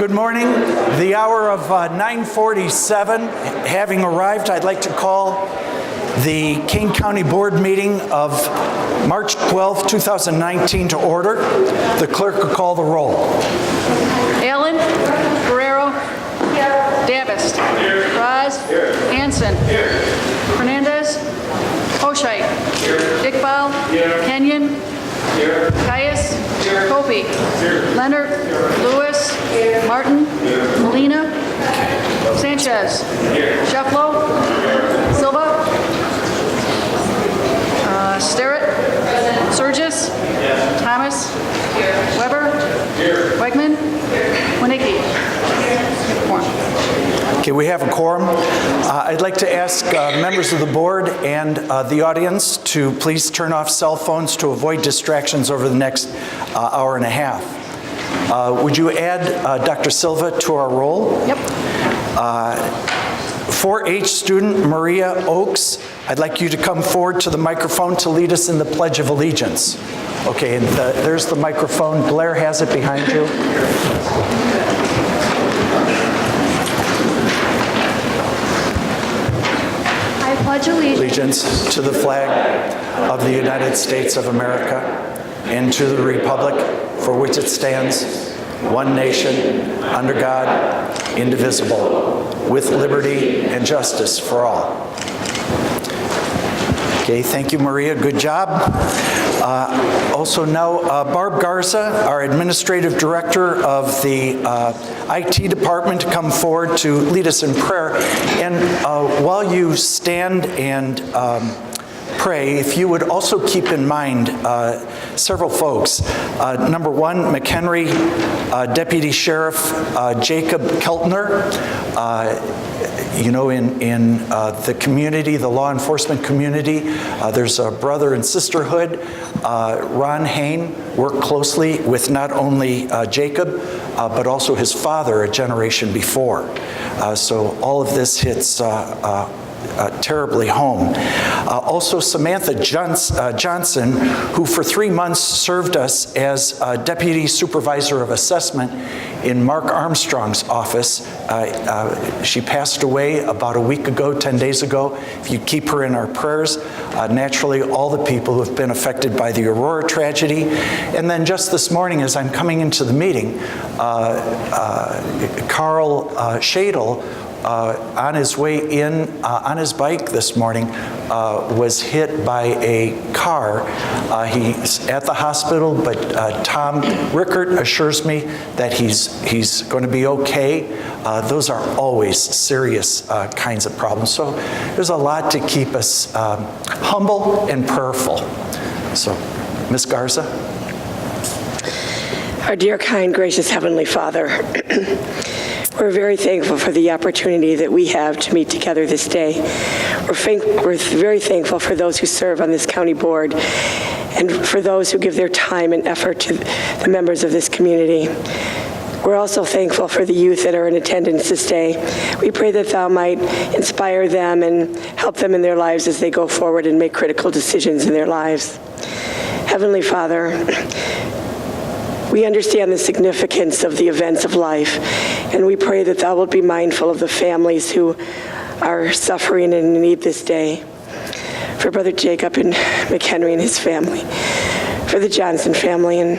Good morning. The hour of 9:47 having arrived, I'd like to call the Kane County Board meeting of March 12, 2019 to order. The clerk will call the roll. Allen, Guerrero, Davis, Raz, Hanson, Fernandez, Hoshite, Iqbal, Kenyon, Caius, Kobe, Leonard, Lewis, Martin, Molina, Sanchez, Shefflo, Silva, Sterrett, Surgis, Thomas, Weber, Wegman, Winicki. Okay, we have a quorum. I'd like to ask members of the board and the audience to please turn off cell phones to avoid distractions over the next hour and a half. Would you add Dr. Silva to our roll? Yep. 4H student Maria Oakes, I'd like you to come forward to the microphone to lead us in the Pledge of Allegiance. Okay, and there's the microphone. Blair has it behind you. I pledge Allegiance to the flag of the United States of America and to the republic for which it stands, one nation, under God, indivisible, with liberty and justice for all. Okay, thank you, Maria. Good job. Also now, Barb Garza, our Administrative Director of the IT Department, to come forward to lead us in prayer. And while you stand and pray, if you would also keep in mind several folks. Number one, McHenry Deputy Sheriff Jacob Keltner. You know, in the community, the law enforcement community, there's a brother and sisterhood. Ron Hain worked closely with not only Jacob, but also his father a generation before. So all of this hits terribly home. Also Samantha Johnson, who for 3 months served us as Deputy Supervisor of Assessment in Mark Armstrong's office. She passed away about a week ago, 10 days ago. If you keep her in our prayers, naturally all the people who have been affected by the Aurora tragedy. And then just this morning as I'm coming into the meeting, Carl Shadle, on his way in on his bike this morning, was hit by a car. He's at the hospital, but Tom Rickert assures me that he's going to be okay. Those are always serious kinds of problems. So there's a lot to keep us humble and prayerful. So, Ms. Garza. Our dear, kind, gracious Heavenly Father, we're very thankful for the opportunity that we have to meet together this day. We're very thankful for those who serve on this county board and for those who give their time and effort to the members of this community. We're also thankful for the youth that are in attendance this day. We pray that Thou might inspire them and help them in their lives as they go forward and make critical decisions in their lives. Heavenly Father, we understand the significance of the events of life, and we pray that Thou wilt be mindful of the families who are suffering and in need this day. For Brother Jacob and McHenry and his family, for the Johnson family, and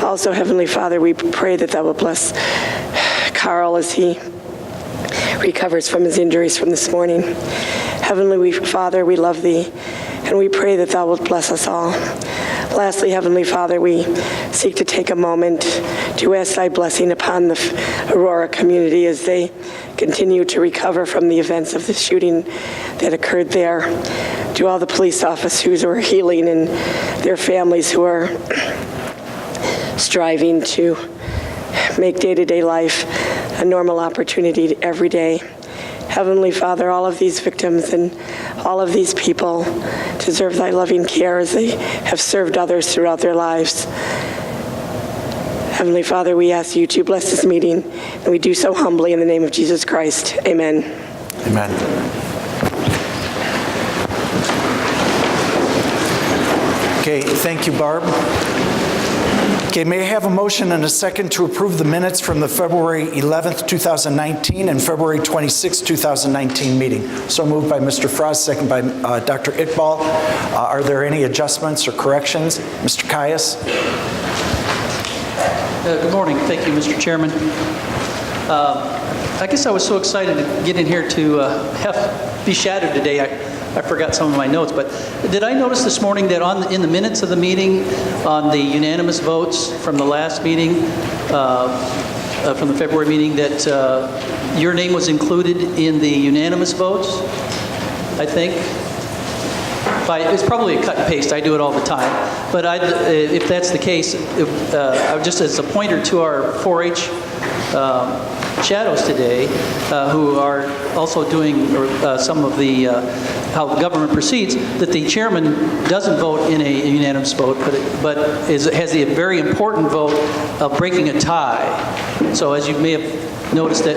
also, Heavenly Father, we pray that Thou wilt bless Carl as he recovers from his injuries from this morning. Heavenly Father, we love Thee, and we pray that Thou wilt bless us all. Lastly, Heavenly Father, we seek to take a moment to ask Thy blessing upon the Aurora community as they continue to recover from the events of the shooting that occurred there. To all the police officers who are healing and their families who are striving to make day-to-day life a normal opportunity every day. Heavenly Father, all of these victims and all of these people deserve Thy loving care as they have served others throughout their lives. Heavenly Father, we ask You to bless this meeting, and we do so humbly in the name of Jesus Christ. Amen. Amen. Okay, thank you, Barb. Okay, may I have a motion and a second to approve the minutes from the February 11th, 2019 and February 26th, 2019 meeting? So moved by Mr. Frost, second by Dr. Iqbal. Are there any adjustments or corrections? Mr. Caius? Good morning. Thank you, Mr. Chairman. I guess I was so excited to get in here to be shadowed today. I forgot some of my notes, but did I notice this morning that in the minutes of the meeting, on the unanimous votes from the last meeting, from the February meeting, that your name was included in the unanimous votes, I think? It's probably a cut and paste. I do it all the time. But if that's the case, just as a pointer to our 4-H shadows today, who are also doing some of the how the government proceeds, that the chairman doesn't vote in a unanimous vote, but has the very important vote of breaking a tie. So as you may have noticed that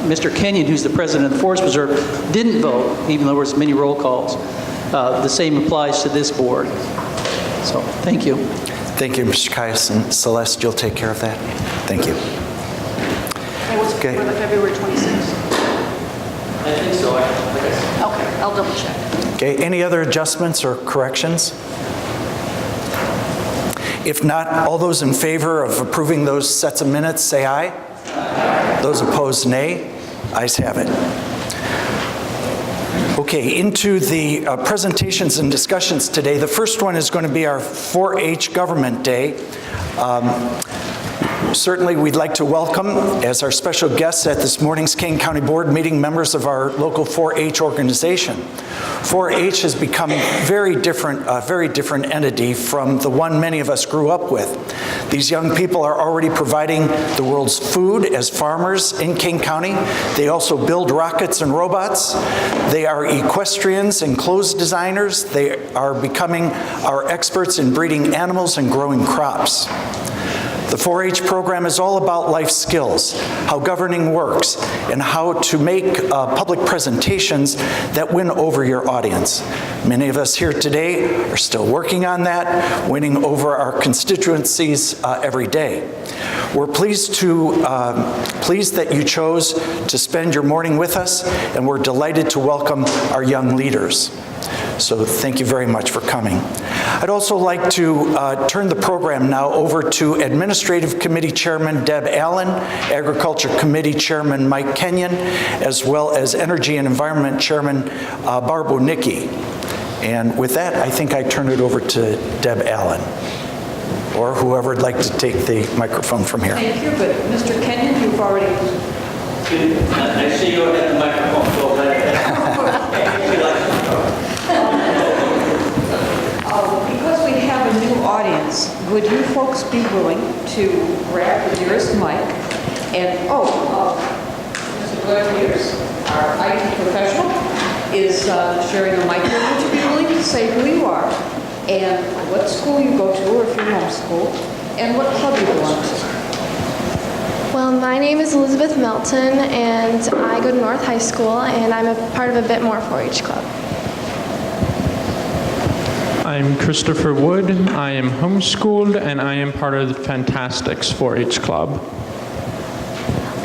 Mr. Kenyon, who's the president of the Forest Preserve, didn't vote, even though there was many roll calls. The same applies to this board. So, thank you. Thank you, Mr. Caius. And Celeste, you'll take care of that? Thank you. It was Okay. for the February 26th. I think so. Okay, I'll double check. Okay, any other adjustments or corrections? If not, all those in favor of approving those sets of minutes, say aye. Aye. Those opposed, nay. Ayes have it. Okay, into the presentations and discussions today. The first one is going to be our 4-H Government Day. Certainly, we'd like to welcome, as our special guests at this morning's Kane County Board meeting, members of our local 4-H organization. 4-H has become a very different entity from the one many of us grew up with. These young people are already providing the world's food as farmers in Kane County. They also build rockets and robots. They are equestrians and clothes designers. They are becoming our experts in breeding animals and growing crops. The 4-H program is all about life skills, how governing works, and how to make public presentations that win over your audience. Many of us here today are still working on that, winning over our constituencies every day. We're pleased that you chose to spend your morning with us, and we're delighted to welcome our young leaders. So thank you very much for coming. I'd also like to turn the program now over to Administrative Committee Chairman Deb Allen, Agriculture Committee Chairman Mike Kenyon, as well as Energy and Environment Chairman Barb Onicki. And with that, I think I turn it over to Deb Allen, or whoever would like to take the microphone from here. Thank you, but Mr. Kenyon, you've already... I see you at the microphone, so Because we have a new audience, would you folks be willing to grab the nearest mic and, Mr. Glenn Peters, our IT professional, is sharing the mic here. Would you be willing to say who you are and what school you go to, or if you're homeschooled, and what club you belong to? Well, my name is Elizabeth Melton, and I go to North High School, and I'm a part of a Bit More 4-H club. I'm Christopher Wood. I am homeschooled, and I am part of the Fantastics 4-H club.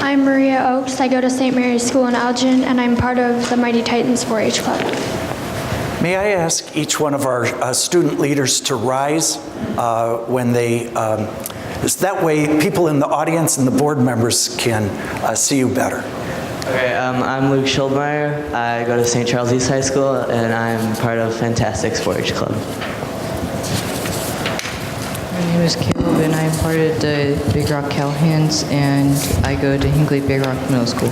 I'm Maria Oakes. I go to St. Mary's School in Elgin, and I'm part of the Mighty Titans 4-H club. May I ask each one of our student leaders to rise when they, that way people in the audience and the board members can see you better. Okay, I'm Luke Schildmeyer. I go to St. Charles East High School, and I'm part of Fantastics 4-H club. My name is Caleb, and I am part of the Big Rock Cowhands, and I go to Hinckley Big Rock Middle School.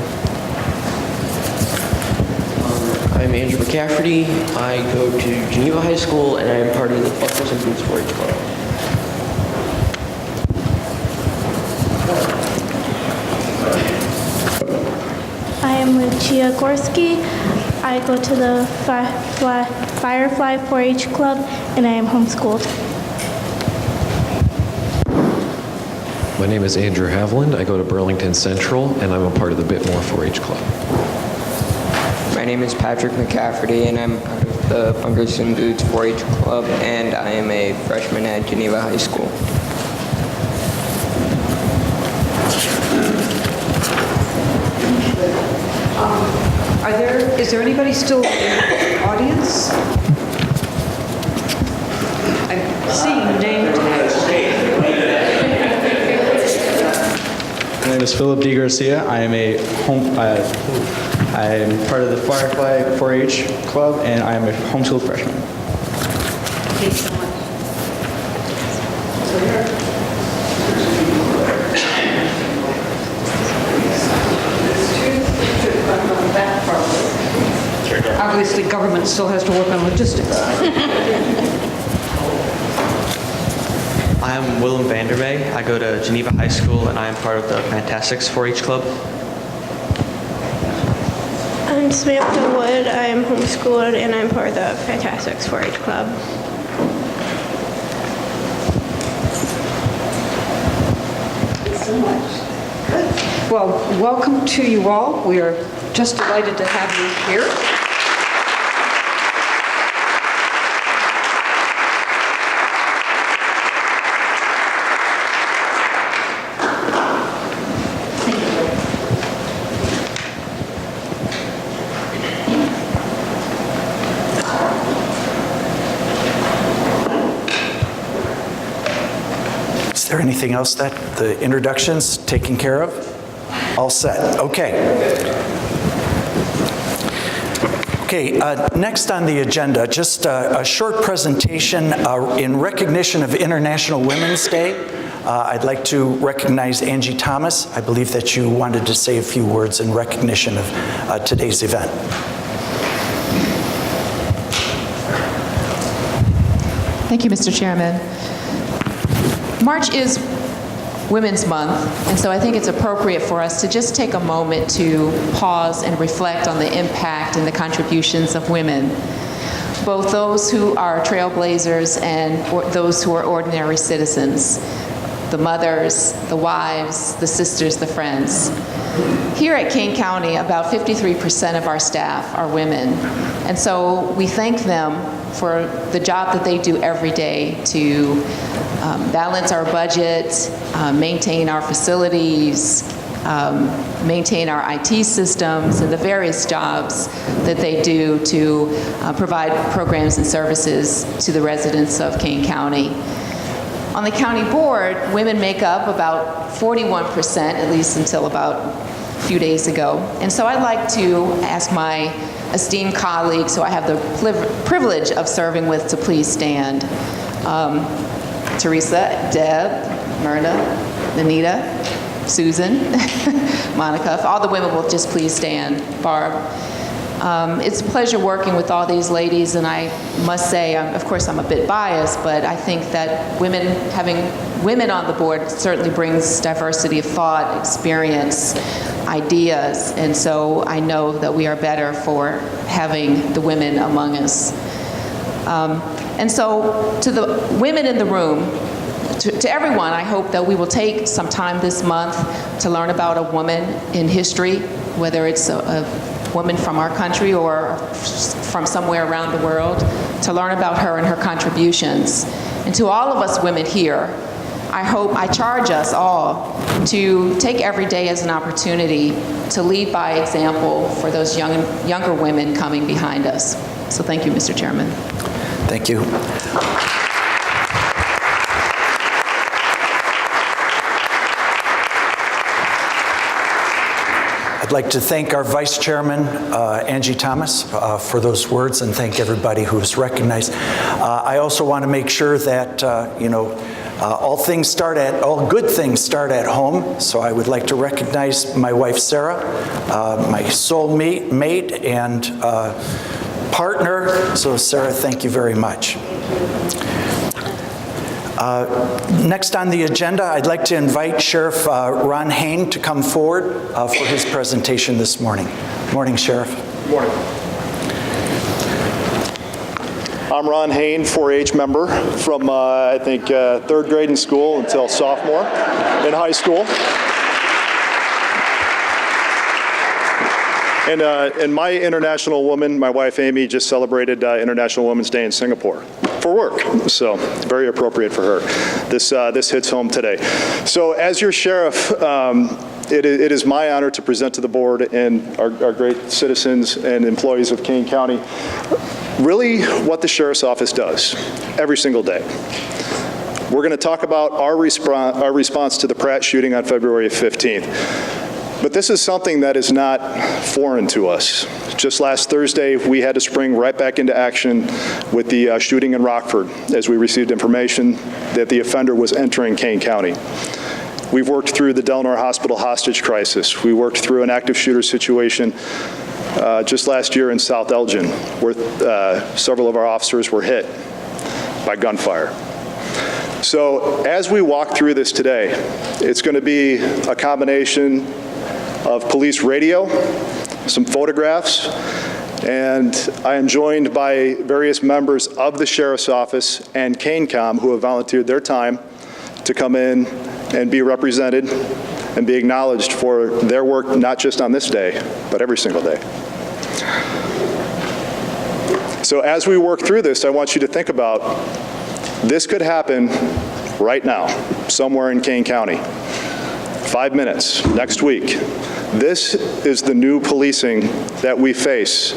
I'm Andrew McCafferty. I go to Geneva High School, and I am part of the Buckles and Boots 4-H club. I am Lucia Gorski. I go to the Firefly 4-H club, and I am homeschooled. My name is Andrew Haviland. I go to Burlington Central, and I'm a part of the Bit More 4-H club. My name is Patrick McCafferty, and I'm part of the Bunkers and Boots 4-H club, and I am a freshman at Geneva High School. Is there anybody still in the audience? I'm seeing your name today. My name is Philip D. Garcia. I am I am part of the Firefly 4-H club, and I am a homeschool freshman. Thanks so much. Obviously, government still has to work on logistics. I'm Willem Vanderbay. I go to Geneva High School, and I am part of the Fantastics 4-H club. I'm Samantha Wood. I am homeschooled and I'm part of the Fantastics 4-H Club. Thanks so much. Good. Well, welcome to you all. We are just delighted to have you here. Is there anything else that the introductions taken care of? All set. Okay. Okay, next on the agenda, just a short presentation in recognition of International Women's Day. I'd like to recognize Angie Thomas. I believe that you wanted to say a few words in recognition of today's event. Thank you, Mr. Chairman. March is Women's Month, and so I think it's appropriate for us to just take a moment to pause and reflect on the impact and the contributions of women, both those who are trailblazers and those who are ordinary citizens, the mothers, the wives, the sisters, the friends. Here at Kane County, about 53% of our staff are women, and so we thank them for the job that they do every day to balance our budget, maintain our facilities, maintain our IT systems, and the various jobs that they do to provide programs and services to the residents of Kane County. On the county board, women make up about 41%, at least until about a few days ago. And so I'd like to ask my esteemed colleagues who I have the privilege of serving with to please stand. Teresa, Deb, Myrna, Anita, Susan, Monica. If all the women will just please stand. Barb. It's a pleasure working with all these ladies, and I must say, of course, I'm a bit biased, but I think that having women on the board certainly brings diversity of thought, experience, ideas, and so I know that we are better for having the women among us. And so to the women in the room, to everyone, I hope that we will take some time this month to learn about a woman in history, whether it's a woman from our country or from somewhere around the world, to learn about her and her contributions. And to all of us women here, I charge us all to take every day as an opportunity to lead by example for those younger women coming behind us. So thank you, Mr. Chairman. Thank you. I'd like to thank our Vice Chairman, Angie Thomas, for those words, and thank everybody who was recognized. I also want to make sure that, all good things start at home, so I would like to recognize my wife, Sarah, my soulmate and partner. So, Sarah, thank you very much. Next on the agenda, I'd like to invite Sheriff Ron Hain to come forward for his presentation this morning. Morning, Sheriff. Good morning. I'm Ron Hain, 4-H member from, I think, third grade in school until sophomore in high school. And my international woman, my wife Amy, just celebrated International Women's Day in Singapore for work, so very appropriate for her. This hits home today. So as your sheriff, it is my honor to present to the board and our great citizens and employees of Kane County really what the Sheriff's Office does every single day. We're going to talk about our response to the Pratt shooting on February 15th. But this is something that is not foreign to us. Just last Thursday, we had to spring right back into action with the shooting in Rockford as we received information that the offender was entering Kane County. We've worked through the Delnor Hospital hostage crisis. We worked through an active shooter situation just last year in South Elgin, where several of our officers were hit by gunfire. So as we walk through this today, it's going to be a combination of police radio, some photographs, and I am joined by various members of the Sheriff's Office and KaneCom who have volunteered their time to come in and be represented and be acknowledged for their work, not just on this day, but every single day. So as we work through this, I want you to think about this could happen right now, somewhere in Kane County. 5 minutes, next week. This is the new policing that we face,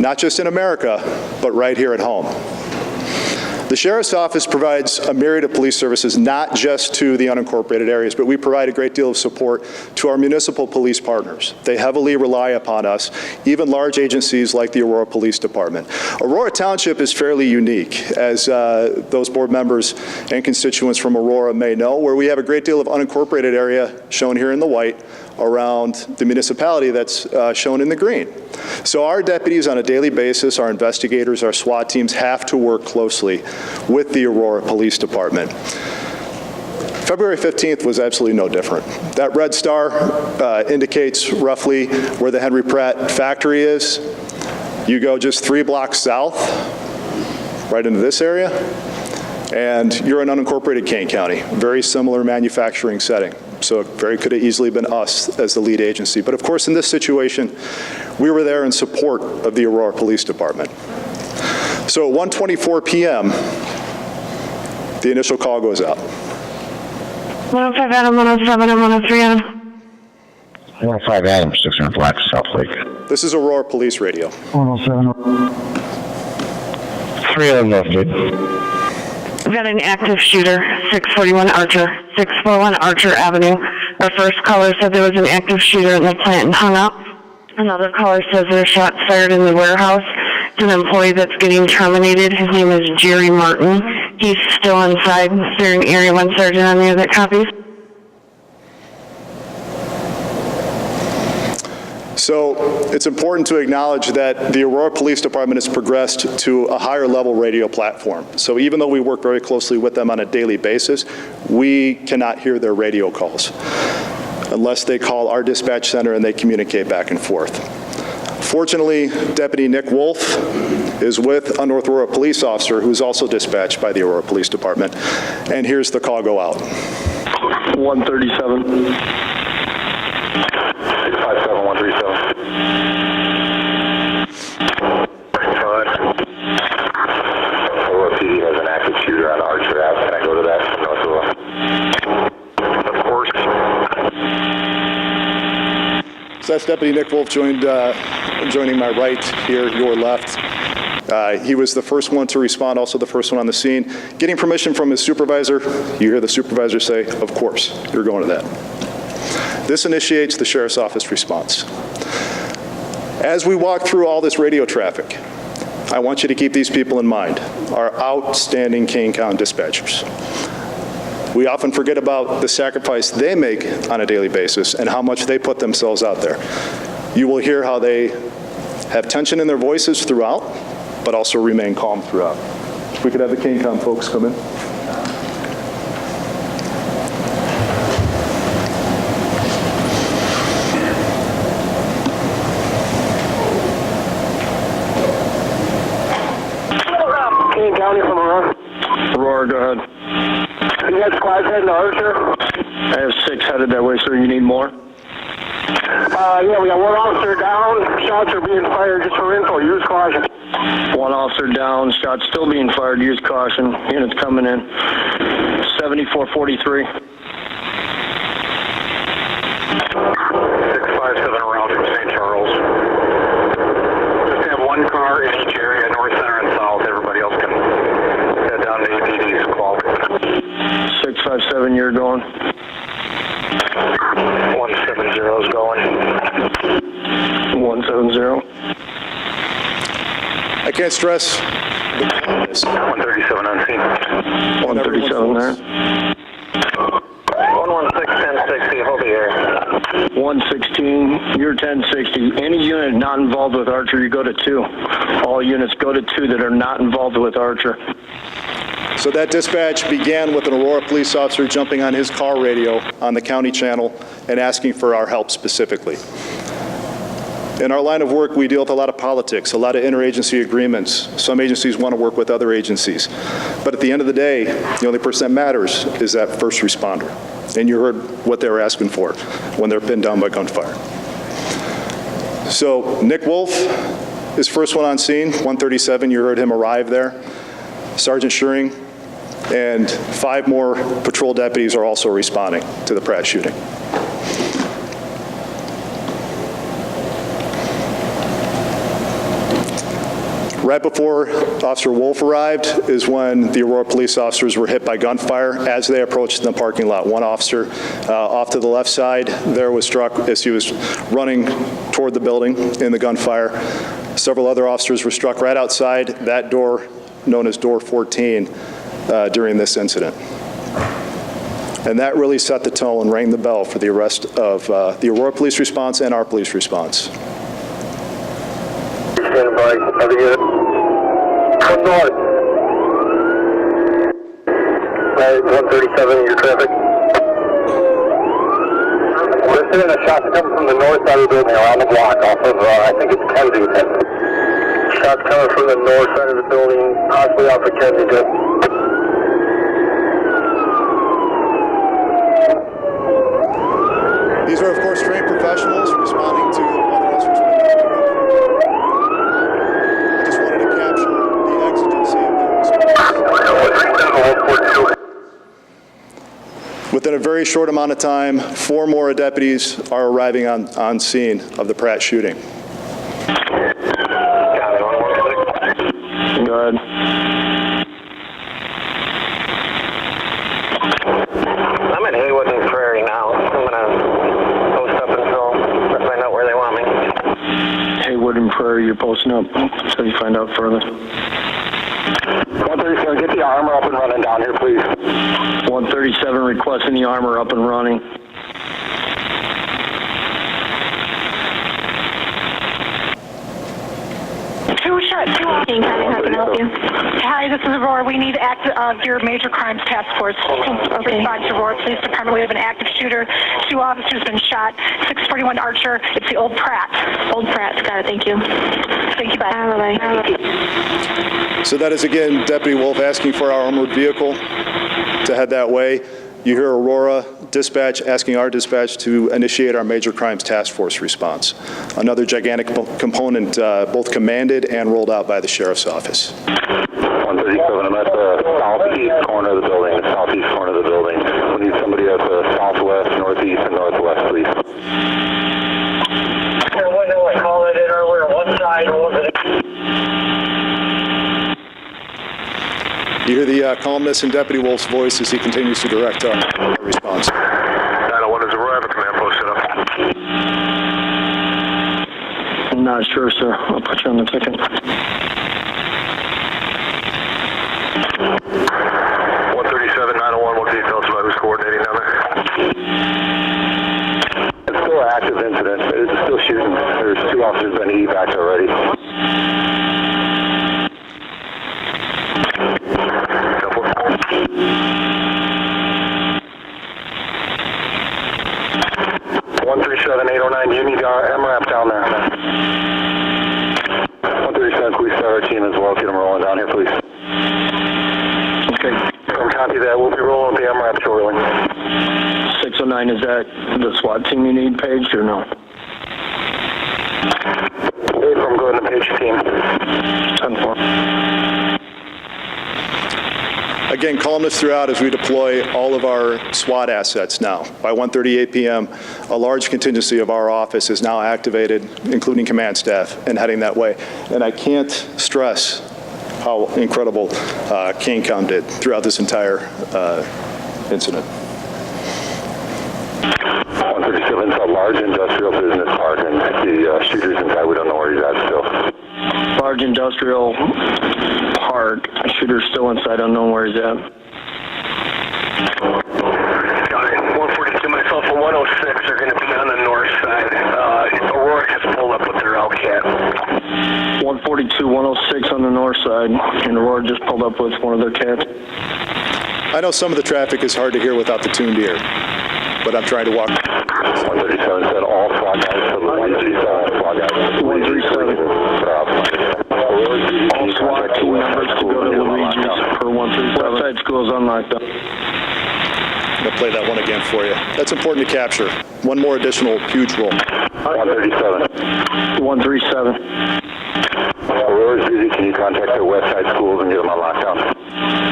not just in America, but right here at home. The Sheriff's Office provides a myriad of police services, not just to the unincorporated areas, but we provide a great deal of support to our municipal police partners. They heavily rely upon us, even large agencies like the Aurora Police Department. Aurora Township is fairly unique, as those board members and constituents from Aurora may know, where we have a great deal of unincorporated area, shown here in the white, around the municipality that's shown in the green. So our deputies on a daily basis, our investigators, our SWAT teams have to work closely with the Aurora Police Department. February 15th was absolutely no different. That red star indicates roughly where the Henry Pratt factory is. You go just 3 blocks south, right into this area, and you're in unincorporated Kane County, very similar manufacturing setting. So it very could have easily been us as the lead agency. But of course, in this situation, we were there in support of the Aurora Police Department. So at 1:24 p.m., the initial call goes out. 105 Adam, 107 and 103 Adam. 105 Adam, 600 Black, South Lake. This is Aurora Police Radio. 107. 3 Adam, North Gate. We've got an active shooter, 641 Archer, 641 Archer Avenue. Our first caller said there was an active shooter in the plant and hung up. Another caller says there are shots fired in the warehouse. It's an employee that's getting terminated. His name is Jerry Martin. He's still inside. Is there an Area 1 sergeant on there that copies? So it's important to acknowledge that the Aurora Police Department has progressed to a higher level radio platform. So even though we work very closely with them on a daily basis, we cannot hear their radio calls unless they call our dispatch center and they communicate back and forth. Fortunately, Deputy Nick Wolf is with a North Aurora police officer who's also dispatched by the Aurora Police Department. And here's the call go out. 137. 657-137. Aurora PD has an active shooter on Archer Ave. Can I go to that from North Aurora? Of course. So that's Deputy Nick Wolf joining my right here, your left. He was the first one to respond, also the first one on the scene. Getting permission from his supervisor, you hear the supervisor say, of course, you're going to that. This initiates the Sheriff's Office response. As we walk through all this radio traffic, I want you to keep these people in mind, our outstanding Kane County dispatchers. We often forget about the sacrifice they make on a daily basis and how much they put themselves out there. You will hear how they have tension in their voices throughout, but also remain calm throughout. If we could have the KaneCom folks come in. Kane County from Aurora. Aurora, go ahead. You got squads heading to Archer? I have 6 headed that way, sir. You need more? Yeah, we got 1 officer down. Shots are being fired just for info. Use caution. 1 officer down. Shots still being fired. Use caution. Units coming in. 7443. 170 is going. 170. I can't stress the calmness. 137 on scene. 137 there. 116, 1060, hold the air. 116, you're 1060. Any unit not involved with Archer, you go to 2. All units go to 2 that are not involved with Archer. So that dispatch began with an Aurora police officer jumping on his car radio on the county channel and asking for our help specifically. In our line of work, we deal with a lot of politics, a lot of interagency agreements. Some agencies want to work with other agencies. But at the end of the day, the only person that matters is that first responder. And you heard what they were asking for when they're pinned down by gunfire. So Nick Wolf is first one on scene, 137, you heard him arrive there. Sergeant Schuring and 5 more patrol deputies are also responding to the Pratt shooting. Right before Officer Wolf arrived is when the Aurora police officers were hit by gunfire as they approached the parking lot. One officer off to the left side there was struck as he was running toward the building in the gunfire. Several other officers were struck right outside that door, known as door 14, during this incident. And that really set the tone and rang the bell for the arrest of the Aurora police response and our police response. Stand by, other unit. Come north. 137, your traffic. We're seeing a shot coming from the north side of the building around the block off of, I think it's Kensington. Shots coming from the north side of the building, possibly off of Kensington. These are, of course, trained professionals responding to other officers. I just wanted to capture the exigency of their response. Within a very short amount of time, 4 more deputies are arriving on scene of the Pratt shooting. Go ahead. I'm at Haywood and Prairie now. I'm going to post up until I find out where they want me. Haywood and Prairie, you're posting up until you find out further. 137, get the armor up and running down here, please. 137 requesting the armor up and running. Kane County, how can I help you? Hi, this is Aurora. We need your major crimes task force to respond to Aurora Police Department. We have an active shooter. 2 officers been shot. 641 Archer. It's the Old Pratt. Old Pratt. Got it. Thank you. Thank you. Bye. Bye. So that is, again, Deputy Wolf asking for our armored vehicle to head that way. You hear Aurora dispatch asking our dispatch to initiate our major crimes task force response. Another gigantic component both commanded and rolled out by the Sheriff's Office. 137, I'm at the southeast corner of the building, We need somebody at the southwest, northeast, and northwest, please. I called it in earlier, one side, You hear the calmness in Deputy Wolf's voice as he continues to direct our response. 901 is Aurora, I have a command post set up. I'm not sure, sir. I'll put you on the ticket. 137, 901, what can you tell us about who's coordinating down there? It's still an active incident. It's still shooting. There's 2 officers been evac already. Couple. 137-809, do you need MRAP down there? 137, please start our team as well. Get them rolling down here, please. Okay, copy that. We'll be rolling with the MRAP shortly. 609, is that the SWAT team you need, Paige, or no? From go ahead and Paige team. 10-4. Again, calmness throughout as we deploy all of our SWAT assets now. By 1:38 p.m., a large contingency of our office is now activated, including command staff, and heading that way. And I can't stress how incredible Kane County did throughout this entire incident. 137, 137, it's a large industrial business park, and the shooter's inside. We don't know where he's at still. Large industrial park. Shooter's still inside, unknown where he's at. Got it. 142, myself, and 106 are going to be on the north side. Aurora just pulled up with their Hellcat. 142, 106 on the north side, and Aurora just pulled up with one of their cats. I know some of the traffic is hard to hear without the tuned ear, but I'm trying to walk. 137 said all SWAT guys to the 137 SWAT guys. 137. All SWAT team members to go to Luigi's per 137. Westside School is unlocked up. I'm going to play that one again for you. That's important to capture. One more additional huge roll. 137. 137. Aurora's busy. Can you contact their Westside schools and get them on lockdown?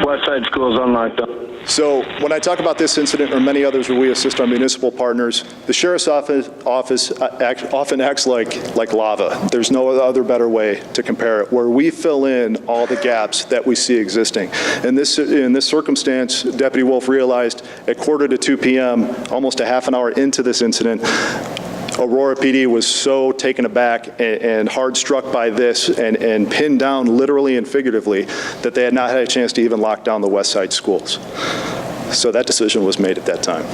Westside School is unlocked up. So when I talk about this incident or many others where we assist our municipal partners, the sheriff's office often acts like lava. There's no other better way to compare it, where we fill in all the gaps that we see existing. In this circumstance, Deputy Wolf realized at 1:45 p.m., almost a half an hour into this incident, Aurora PD was so taken aback and hard struck by this and pinned down literally and figuratively that they had not had a chance to even lock down the West Side schools. So that decision was made at that time.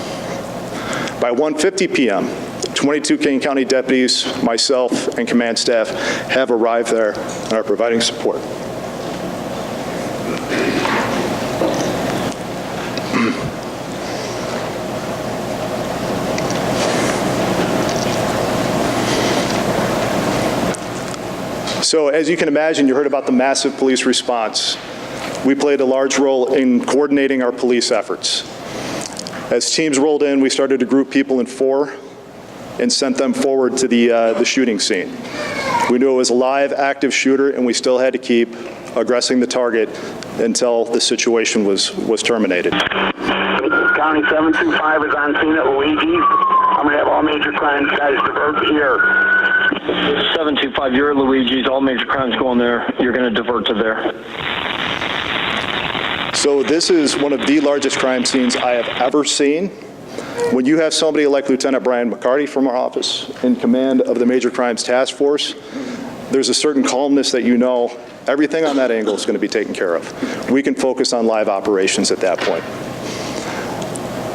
By 1:50 p.m., 22 Kane County deputies, myself, and command staff have arrived there and are providing support. So as you can imagine, you heard about the massive police response. We played a large role in coordinating our police efforts. As teams rolled in, we started to group people in 4 and sent them forward to the shooting scene. We knew it was a live, active shooter, and we still had to keep aggressing the target until the situation was terminated. County 725 is on scene at Luigi's. I'm going to have all major crimes guys divert here. 725, you're at Luigi's. All major crimes going there. You're going to divert to there. So this is one of the largest crime scenes I have ever seen. When you have somebody like Lieutenant Brian McCarty from our office in command of the Major Crimes Task Force, there's a certain calmness that you know everything on that angle is going to be taken care of. We can focus on live operations at that point.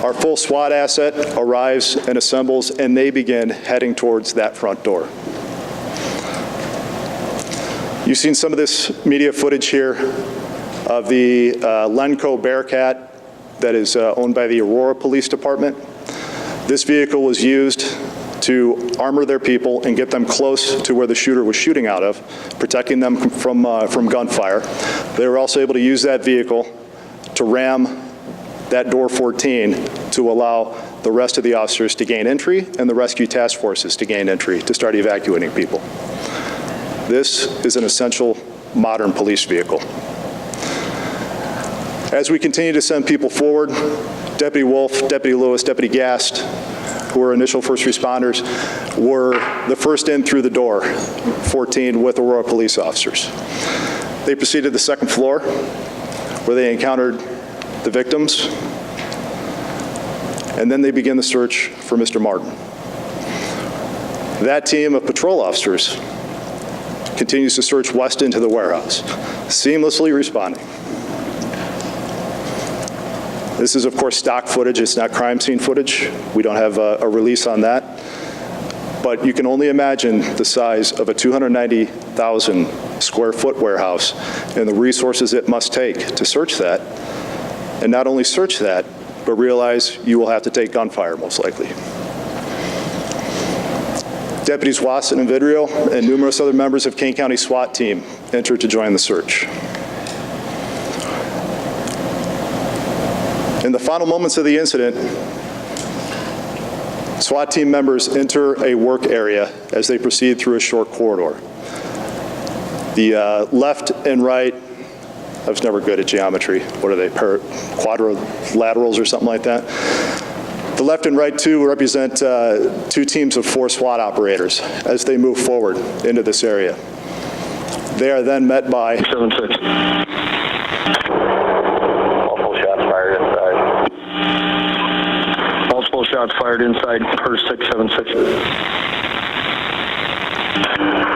Our full SWAT asset arrives and assembles, and they begin heading towards that front door. You've seen some of this media footage here of the Lenco Bearcat that is owned by the Aurora Police Department. This vehicle was used to armor their people and get them close to where the shooter was shooting out of, protecting them from gunfire. They were also able to use that vehicle to ram that door 14 to allow the rest of the officers to gain entry and the rescue task forces to gain entry to start evacuating people. This is an essential modern police vehicle. As we continue to send people forward, Deputy Wolf, Deputy Lewis, Deputy Gast, who were initial first responders, were the first in through the door, 14 with Aurora police officers. They proceeded to the second floor where they encountered the victims, and then they began the search for Mr. Martin. That team of patrol officers continues to search west into the warehouse, seamlessly responding. This is, of course, stock footage. It's not crime scene footage. We don't have a release on that. But you can only imagine the size of a 290,000 square foot warehouse and the resources it must take to search that. And not only search that, but realize you will have to take gunfire, most likely. Deputies Wasson and Vidrio and numerous other members of Kane County SWAT team entered to join the search. In the final moments of the incident, SWAT team members enter a work area as they proceed through a short corridor. The left and right, I was never good at geometry. What are they, quadrilaterals or something like that? The left and right two represent 2 teams of 4 SWAT operators as they move forward into this area. They are then met by 7-6. shots fired inside per 676.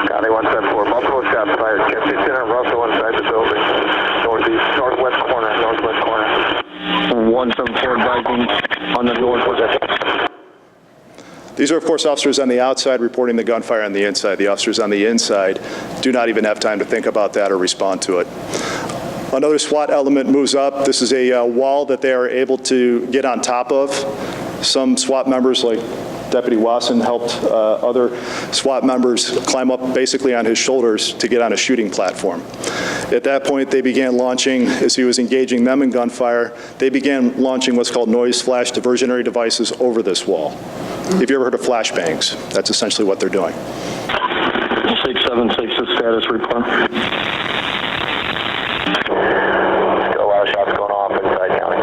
County 174, multiple shots fired. Kempsey Center, Russell inside the building. Northwest corner. 174 advising on the northwest. These are, of course, officers on the outside reporting the gunfire on the inside. The officers on the inside do not even have time to think about that or respond to it. Another SWAT element moves up. This is a wall that they are able to get on top of. Some SWAT members, like Deputy Wasson, helped other SWAT members climb up basically on his shoulders to get on a shooting platform. At that point, they began launching, as he was engaging them in gunfire, they began launching what's called noise flash diversionary devices over this wall. Have you ever heard of flashbangs? That's essentially what they're doing. 676 is status report. Still a lot of shots going off inside county.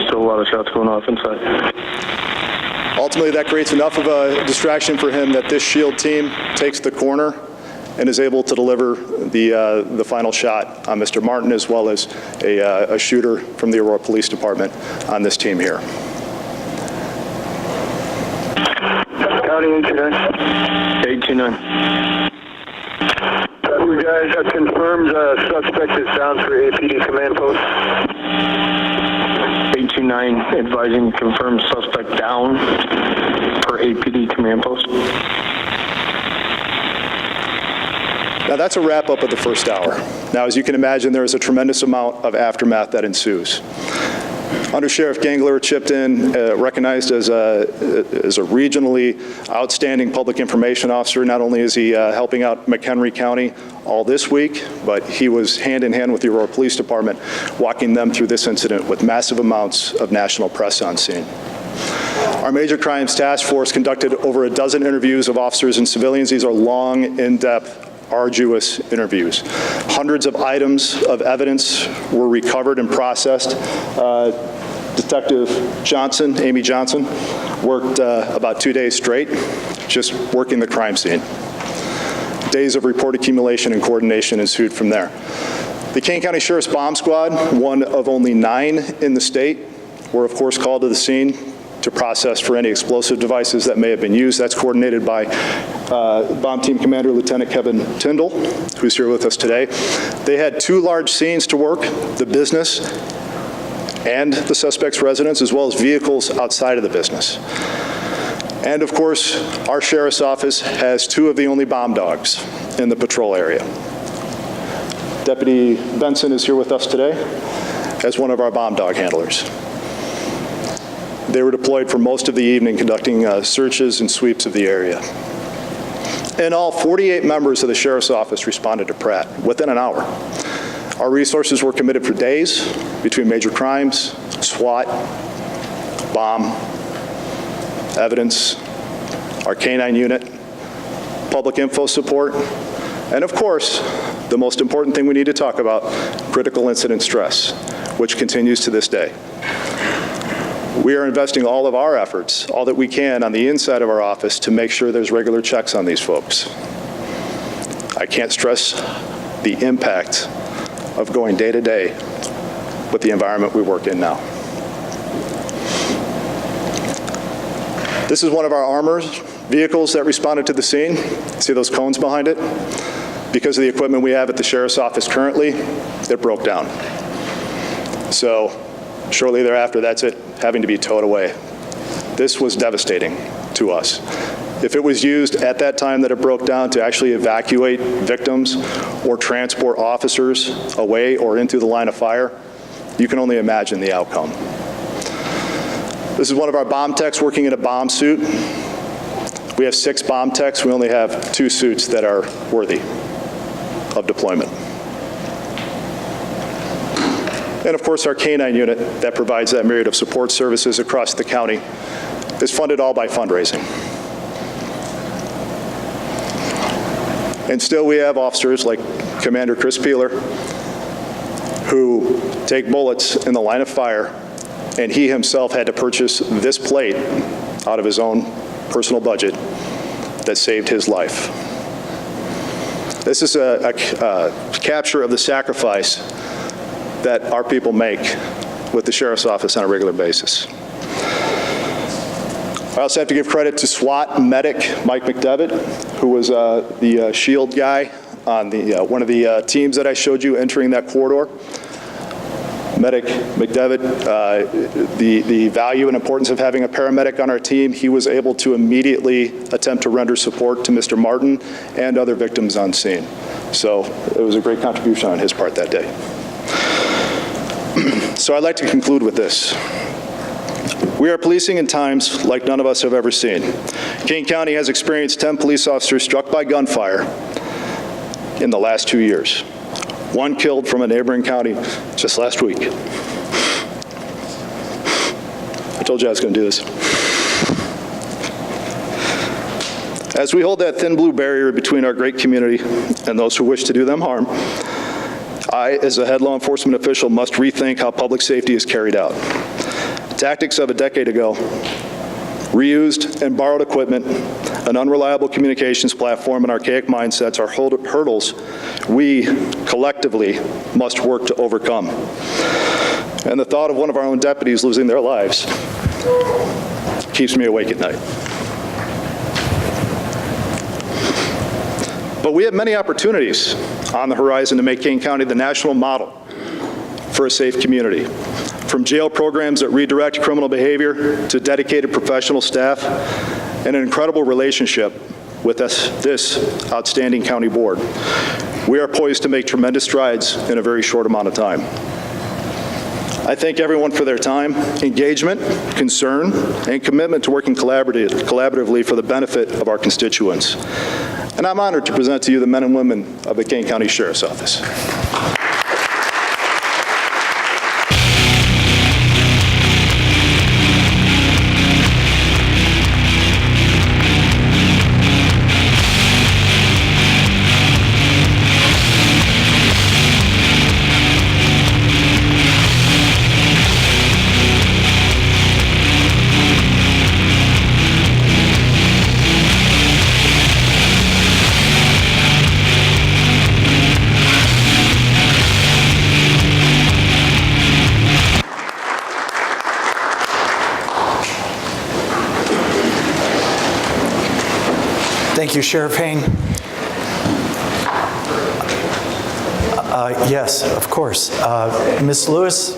Still a lot of shots going off inside. Ultimately, that creates enough of a distraction for him that this SHIELD team takes the corner and is able to deliver the final shot on Mr. Martin, as well as a shooter from the Aurora Police Department on this team here. County 829. 829. You guys have confirmed suspect is down for APD command post. 829 advising confirmed suspect down per APD command post. Now that's a wrap-up of the first hour. Now, as you can imagine, there is a tremendous amount of aftermath that ensues. Under Sheriff Gangler chipped in, recognized as a regionally outstanding public information officer. Not only is he helping out McHenry County all this week, but he was hand in hand with the Aurora Police Department, walking them through this incident with massive amounts of national press on scene. Our Major Crimes Task Force conducted over a dozen interviews of officers and civilians. These are long, in-depth, arduous interviews. Hundreds of items of evidence were recovered and processed. Detective Johnson, Amy Johnson, worked about 2 days straight, just working the crime scene. Days of report accumulation and coordination ensued from there. The Kane County Sheriff's Bomb Squad, one of only 9 in the state, were of course called to the scene to process for any explosive devices that may have been used. That's coordinated by Bomb Team Commander Lieutenant Kevin Tyndall, who's here with us today. They had 2 large scenes to work, the business and the suspect's residence, as well as vehicles outside of the business. And of course, our sheriff's office has 2 of the only bomb dogs in the patrol area. Deputy Benson is here with us today as one of our bomb dog handlers. They were deployed for most of the evening conducting searches and sweeps of the area. In all, 48 members of the Sheriff's Office responded to Pratt within an hour. Our resources were committed for days between major crimes, SWAT, bomb, evidence, our K-9 unit, public info support, and of course, the most important thing we need to talk about, critical incident stress, which continues to this day. We are investing all of our efforts, all that we can on the inside of our office to make sure there's regular checks on these folks. I can't stress the impact of going day to day with the environment we work in now. This is one of our armored vehicles that responded to the scene. See those cones behind it? Because of the equipment we have at the Sheriff's Office currently, it broke down. So shortly thereafter, that's it, having to be towed away. This was devastating to us. If it was used at that time that it broke down to actually evacuate victims or transport officers away or into the line of fire, you can only imagine the outcome. This is one of our bomb techs working in a bomb suit. We have 6 bomb techs. We only have 2 suits that are worthy of deployment. And of course, our K-9 unit that provides that myriad of support services across the county is funded all by fundraising. And still we have officers like Commander Chris Peeler who take bullets in the line of fire, and he himself had to purchase this plate out of his own personal budget that saved his life. This is a capture of the sacrifice that our people make with the Sheriff's Office on a regular basis. I also have to give credit to SWAT medic Mike McDevitt, who was the SHIELD guy on the one of the teams that I showed you entering that corridor. Medic McDevitt, the value and importance of having a paramedic on our team, he was able to immediately attempt to render support to Mr. Martin and other victims on scene. So it was a great contribution on his part that day. So I'd like to conclude with this. We are policing in times like none of us have ever seen. Kane County has experienced 10 police officers struck by gunfire in the last 2 years. 1 killed from a neighboring county just last week. I told you I was going to do this. As we hold that thin blue barrier between our great community and those who wish to do them harm, I, as a head law enforcement official, must rethink how public safety is carried out. Tactics of a decade ago, reused and borrowed equipment, an unreliable communications platform, and archaic mindsets are hurdles we collectively must work to overcome. And the thought of one of our own deputies losing their lives keeps me awake at night. But we have many opportunities on the horizon to make Kane County the national model for a safe community. From jail programs that redirect criminal behavior to dedicated professional staff and an incredible relationship with this outstanding county board. We are poised to make tremendous strides in a very short amount of time. I thank everyone for their time, engagement, concern, and commitment to working collaboratively for the benefit of our constituents. And I'm honored to present to you the men and women of the Kane County Sheriff's Office. Thank you, Sheriff Hain. Yes, of course. Ms. Lewis?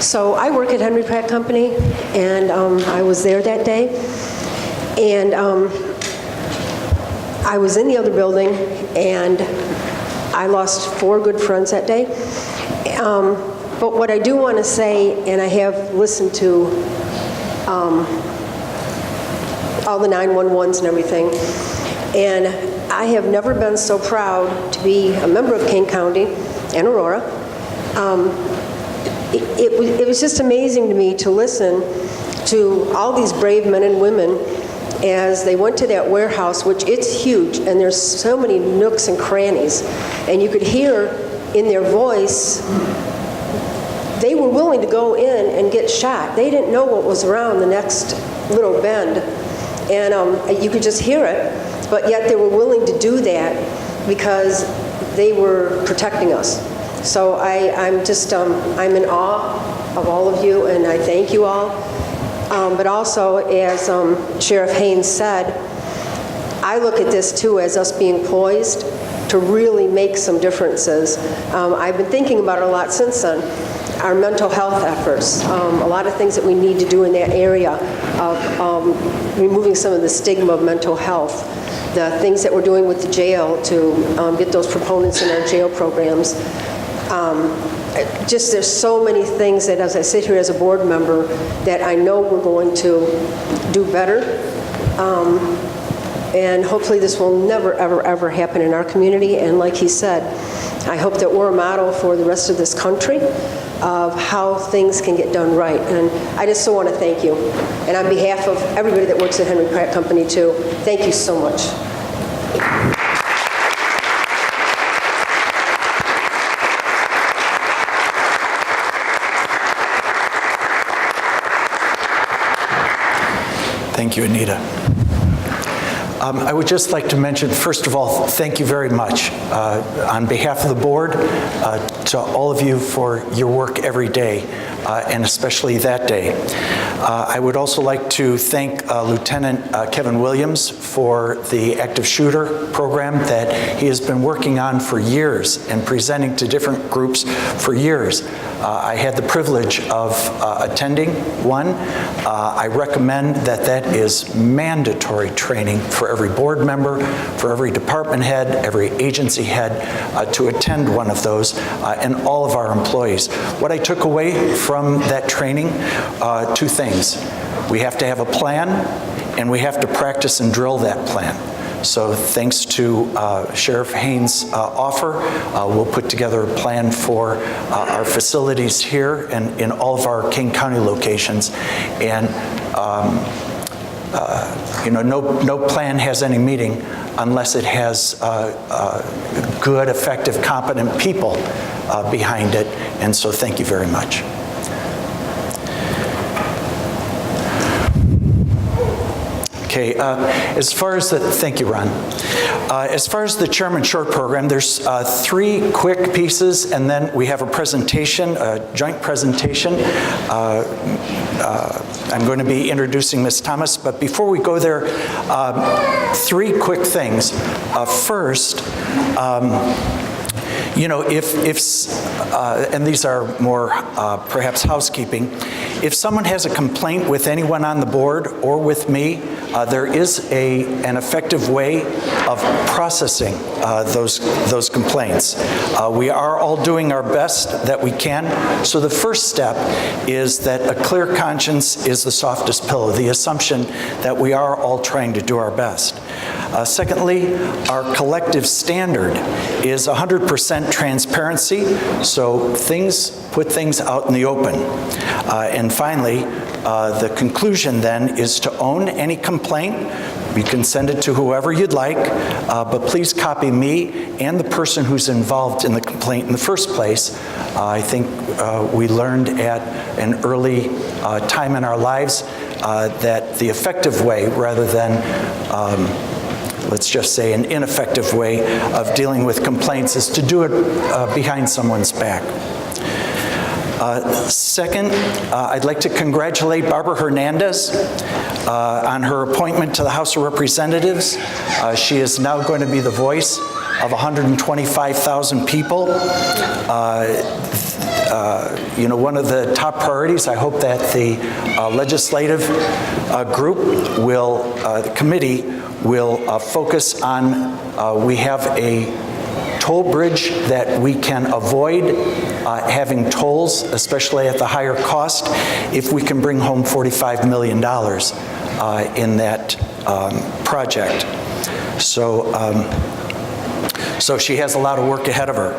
So I work at Henry Pratt Company, and I was there that day. And I was in the other building, and I lost 4 good friends that day. But what I do want to say, and I have listened to all the 911s and everything, and I have never been so proud to be a member of Kane County and Aurora. It was just amazing to me to listen to all these brave men and women as they went to that warehouse, which it's huge, and there's so many nooks and crannies, and you could hear in their voice they were willing to go in and get shot. They didn't know what was around the next little bend, and you could just hear it, but yet they were willing to do that because they were protecting us. So I'm just, I'm in awe of all of you, and I thank you all. But also, as Sheriff Haynes said, I look at this too as us being poised to really make some differences. I've been thinking about it a lot since then. Our mental health efforts, a lot of things that we need to do in that area of removing some of the stigma of mental health, the things that we're doing with the jail to get those proponents in our jail programs. Just there's so many things that as I sit here as a board member that I know we're going to do better. And hopefully this will never, ever, ever happen in our community. And like he said, I hope that we're a model for the rest of this country of how things can get done right. And I just so want to thank you. And on behalf of everybody that works at Henry Pratt Company too, thank you so much. Thank you, Anita. I would just like to mention, first of all, thank you very much on behalf of the board to all of you for your work every day, and especially that day. I would also like to thank Lieutenant Kevin Williams for the active shooter program that he has been working on for years and presenting to different groups for years. I had the privilege of attending one. I recommend that that is mandatory training for every board member, for every department head, every agency head to attend one of those, and all of our employees. What I took away from that training, two things. We have to have a plan, and we have to practice and drill that plan. So thanks to Sheriff Haynes' offer, we'll put together a plan for our facilities here and in all of our Kane County locations. And no plan has any meaning unless it has good, effective, competent people behind it. And so thank you very much. Okay, as far as thank you, Ron. As far as the Chairman Short program, there's three quick pieces, and then we have a presentation, a joint presentation. I'm going to be introducing Ms. Thomas, but before we go there, three quick things. First, and these are more perhaps housekeeping, if someone has a complaint with anyone on the board or with me, there is an effective way of processing those complaints. We are all doing our best that we can. So the first step is that a clear conscience is the softest pillow, the assumption that we are all trying to do our best. Secondly, our collective standard is 100% transparency, so put things out in the open. And finally, the conclusion then is to own any complaint. You can send it to whoever you'd like, but please copy me and the person who's involved in the complaint in the first place. I think we learned at an early time in our lives that the effective way, rather than let's just say an ineffective way of dealing with complaints, is to do it behind someone's back. Second, I'd like to congratulate Barbara Hernandez on her appointment to the House of Representatives. She is now going to be the voice of 125,000 people. One of the top priorities, I hope that the legislative group the committee will focus on, we have a toll bridge that we can avoid having tolls, especially at the higher cost, if we can bring home $45 million in that project. So she has a lot of work ahead of her.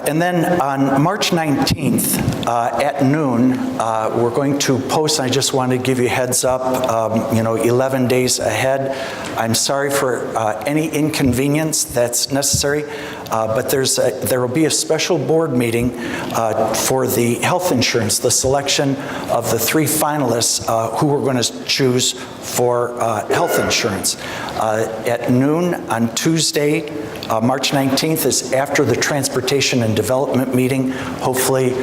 And then on March 19th at noon, we're going to post, I just wanted to give you a heads up, 11 days ahead. I'm sorry for any inconvenience that's necessary, but there will be a special board meeting for the health insurance, the selection of the 3 finalists who we're going to choose for health insurance. At noon on Tuesday, March 19th is after the Transportation and Development meeting. Hopefully,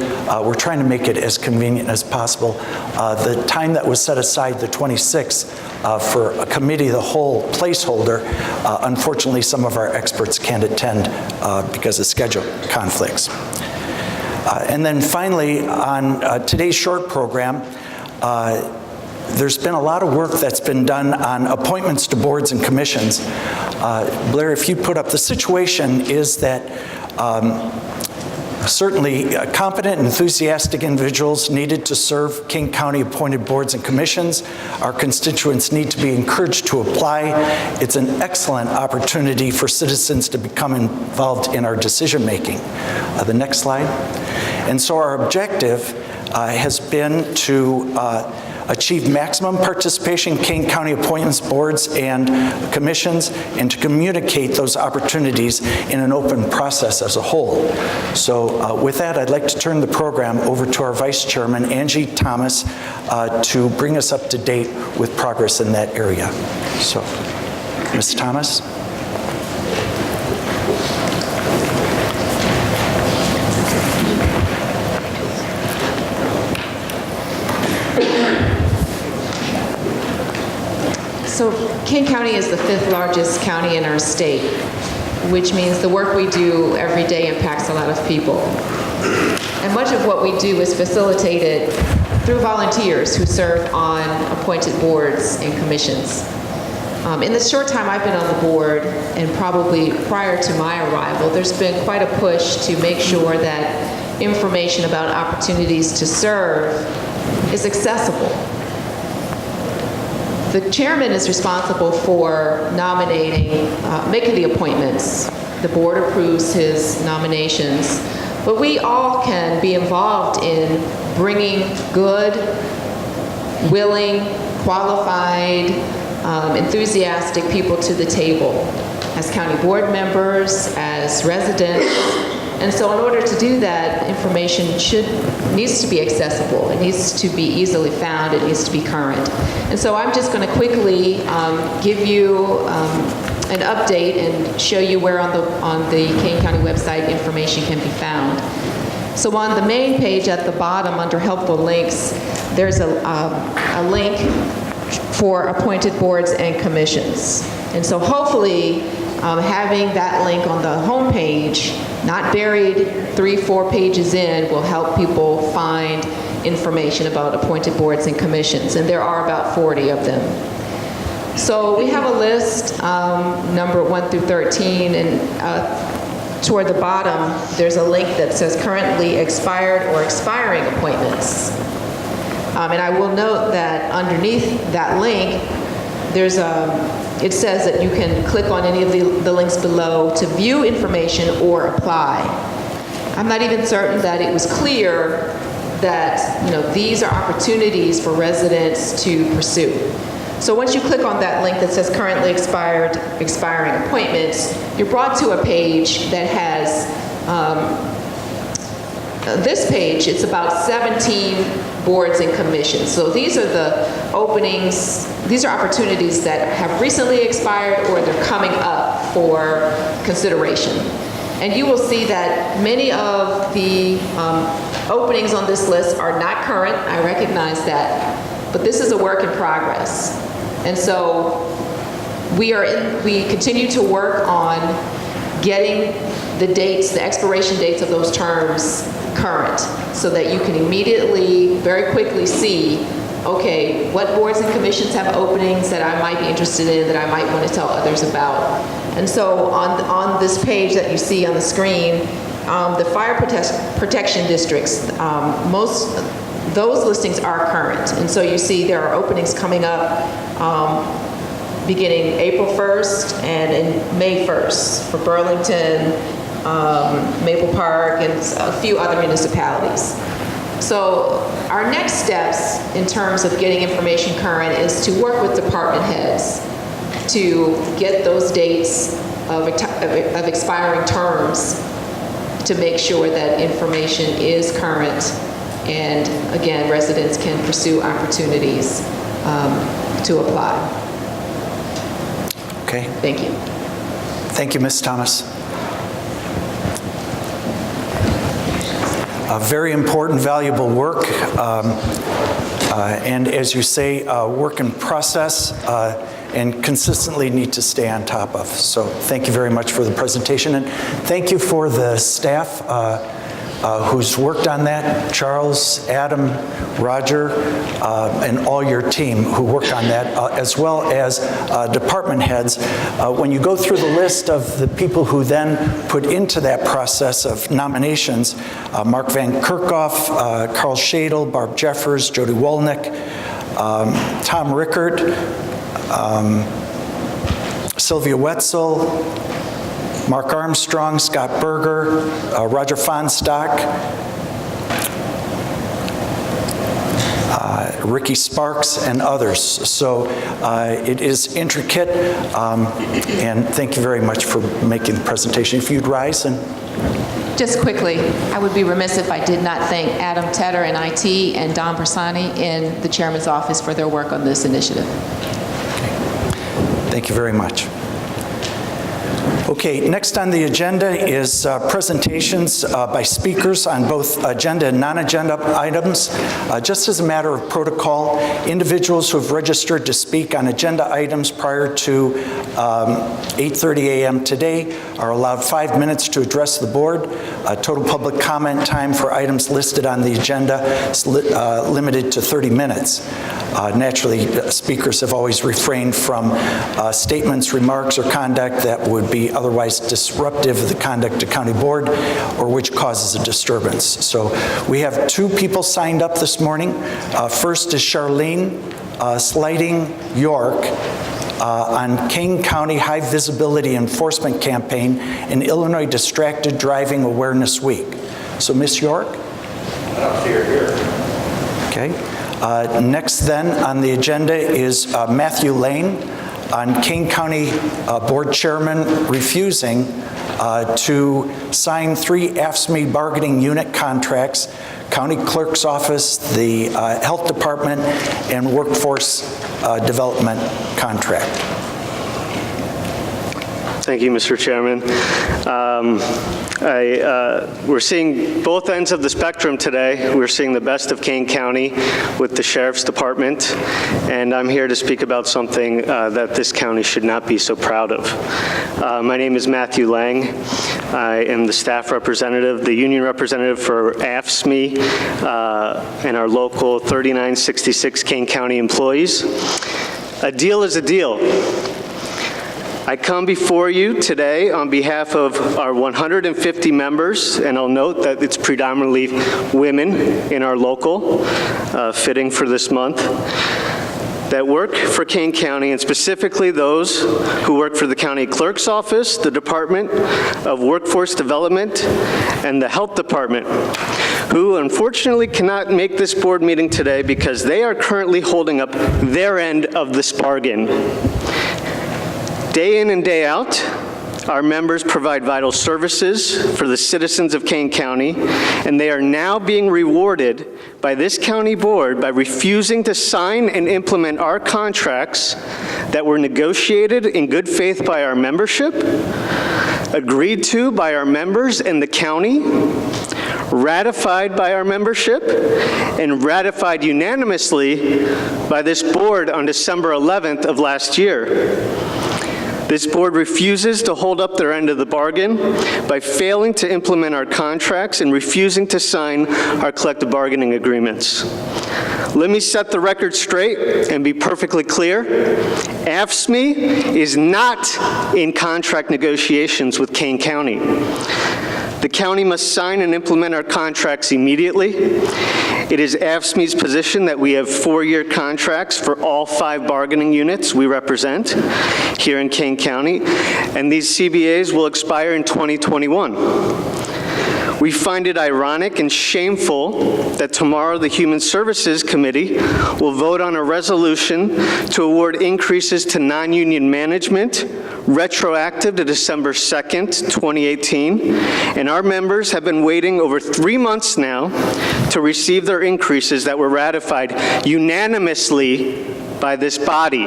we're trying to make it as convenient as possible. The time that was set aside, the 26th, for a committee of the whole placeholder, unfortunately, some of our experts can't attend because of schedule conflicts. And then finally, on today's short program, there's been a lot of work that's been done on appointments to boards and commissions. Blair, if you put up, the situation is that certainly competent and enthusiastic individuals needed to serve King County appointed boards and commissions. Our constituents need to be encouraged to apply. It's an excellent opportunity for citizens to become involved in our decision making. The next slide. And so our objective has been to achieve maximum participation in Kane County appointments, boards, and commissions, and to communicate those opportunities in an open process as a whole. So with that, I'd like to turn the program over to our Vice Chairman, Angie Thomas, to bring us up to date with progress in that area. So, Ms. Thomas. Kane County is the 5th largest county in our state, which means the work we do every day impacts a lot of people. And much of what we do is facilitated through volunteers who serve on appointed boards and commissions. In the short time I've been on the board, and probably prior to my arrival, there's been quite a push to make sure that information about opportunities to serve is accessible. The chairman is responsible for nominating, making the appointments. The board approves his nominations, but we all can be involved in bringing good, willing, qualified, enthusiastic people to the table as county board members, as residents. And so in order to do that, information needs to be accessible. It needs to be easily found. It needs to be current. And so I'm just going to quickly give you an update and show you where on the Kane County website information can be found. So on the main page at the bottom under helpful links, there's a link for appointed boards and commissions. And so hopefully having that link on the home page, not buried 3-4 pages in, will help people find information about appointed boards and commissions. And there are about 40 of them. So we have a list, number 1 through 13, and toward the bottom, there's a link that says currently expired or expiring appointments. And I will note that underneath that link, it says that you can click on any of the links below to view information or apply. I'm not even certain that it was clear that these are opportunities for residents to pursue. So once you click on that link that says currently expiring appointments, you're brought to a page that has this page. It's about 17 boards and commissions. So these are the openings, these are opportunities that have recently expired or they're coming up for consideration. And you will see that many of the openings on this list are not current. I recognize that, but this is a work in progress. And so we continue to work on getting the dates, the expiration dates of those terms current, so that you can immediately, very quickly see, okay, what boards and commissions have openings that I might be interested in, that I might want to tell others about. And so on this page that you see on the screen, the fire protection districts, those listings are current. And so you see there are openings coming up beginning April 1st and in May 1st for Burlington, Maple Park, and a few other municipalities. So our next steps in terms of getting information current is to work with department heads to get those dates of expiring terms to make sure that information is current, and again, residents can pursue opportunities to apply. Okay. Thank you. Thank you, Ms. Thomas. Very important, valuable work, and as you say, work in process, and consistently need to stay on top of. So thank you very much for the presentation, and thank you for the staff who's worked on that, Charles, Adam, Roger, and all your team who worked on that, as well as department heads. When you go through the list of the people who then put into that process of nominations, Mark Van Kerkhoff, Carl Shadle, Barb Jeffers, Jody Wolnick, Tom Rickert, Sylvia Wetzel, Mark Armstrong, Scott Berger, Roger Fonstock, Ricky Sparks, and others. So it is intricate, and thank you very much for making the presentation. If you'd rise and... Just quickly, I would be remiss if I did not thank Adam Tedder in IT and Don Bersani in the Chairman's office for their work on this initiative. Thank you very much. Okay, next on the agenda is presentations by speakers on both agenda and non-agenda items. Just as a matter of protocol, individuals who have registered to speak on agenda items prior to 8:30 a.m. today are allowed 5 minutes to address the board. Total public comment time for items listed on the agenda is limited to 30 minutes. Naturally, speakers have always refrained from statements, remarks, or conduct that would be otherwise disruptive of the conduct of county board or which causes a disturbance. So we have two people signed up this morning. First is Charlene Sliding York on Kane County High Visibility Enforcement Campaign in Illinois Distracted Driving Awareness Week. So Ms. York? Here. Okay. Next then on the agenda is Matthew Lane on Kane County Board Chairman refusing to sign 3 AFSCME bargaining unit contracts, County Clerk's Office, the Health Department, and Workforce Development contract. Thank you, Mr. Chairman. We're seeing both ends of the spectrum today. We're seeing the best of Kane County with the Sheriff's Department, and I'm here to speak about something that this county should not be so proud of. My name is Matthew Lang. I am the staff representative, the union representative for AFSCME and our local 3966 Kane County employees. A deal is a deal. I come before you today on behalf of our 150 members, and I'll note that it's predominantly women in our local, fitting for this month, that work for Kane County, and specifically those who work for the County Clerk's Office, the Department of Workforce Development, and the Health Department, who unfortunately cannot make this board meeting today because they are currently holding up their end of this bargain. Day in and day out, our members provide vital services for the citizens of Kane County, and they are now being rewarded by this county board by refusing to sign and implement our contracts that were negotiated in good faith by our membership, agreed to by our members and the county, ratified by our membership, and ratified unanimously by this board on December 11th of last year. This board refuses to hold up their end of the bargain by failing to implement our contracts and refusing to sign our collective bargaining agreements. Let me set the record straight and be perfectly clear. AFSCME is not in contract negotiations with Kane County. The county must sign and implement our contracts immediately. It is AFSCME's position that we have 4-year contracts for all 5 bargaining units we represent here in Kane County, and these CBAs will expire in 2021. We find it ironic and shameful that tomorrow the Human Services Committee will vote on a resolution to award increases to non-union management retroactive to December 2nd, 2018, and our members have been waiting over 3 months now to receive their increases that were ratified unanimously by this body.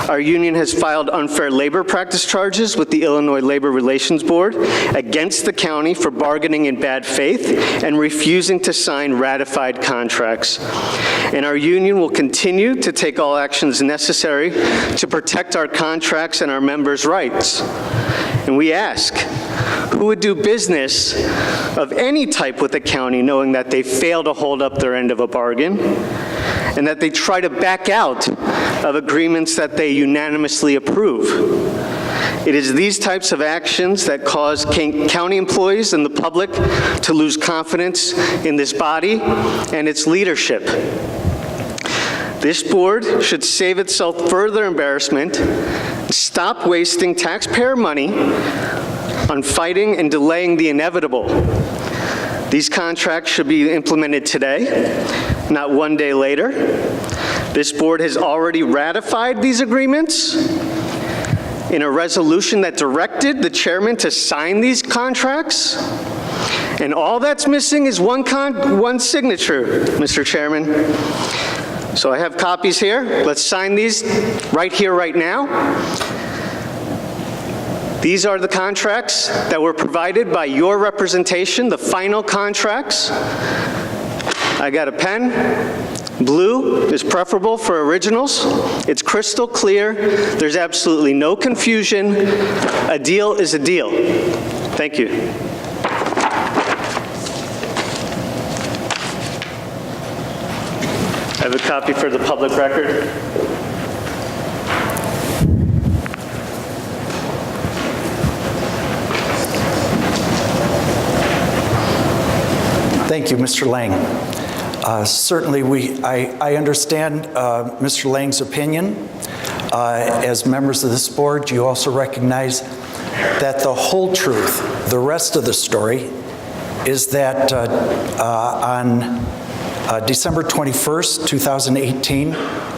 Our union has filed unfair labor practice charges with the Illinois Labor Relations Board against the county for bargaining in bad faith and refusing to sign ratified contracts. And our union will continue to take all actions necessary to protect our contracts and our members' rights. And we ask, who would do business of any type with the county knowing that they fail to hold up their end of a bargain and that they try to back out of agreements that they unanimously approve? It is these types of actions that cause county employees and the public to lose confidence in this body and its leadership. This board should save itself further embarrassment, stop wasting taxpayer money on fighting and delaying the inevitable. These contracts should be implemented today, not 1 day later. This board has already ratified these agreements in a resolution that directed the chairman to sign these contracts. And all that's missing is one signature, Mr. Chairman. So I have copies here. Let's sign these right here, right now. These are the contracts that were provided by your representation, the final contracts. I got a pen. Blue is preferable for originals. It's crystal clear. There's absolutely no confusion. A deal is a deal. Thank you. I have a copy for the public record. Thank you, Mr. Lang. Certainly, I understand Mr. Lang's opinion. As members of this board, you also recognize that the whole truth, the rest of the story, is that on December 21st, 2018,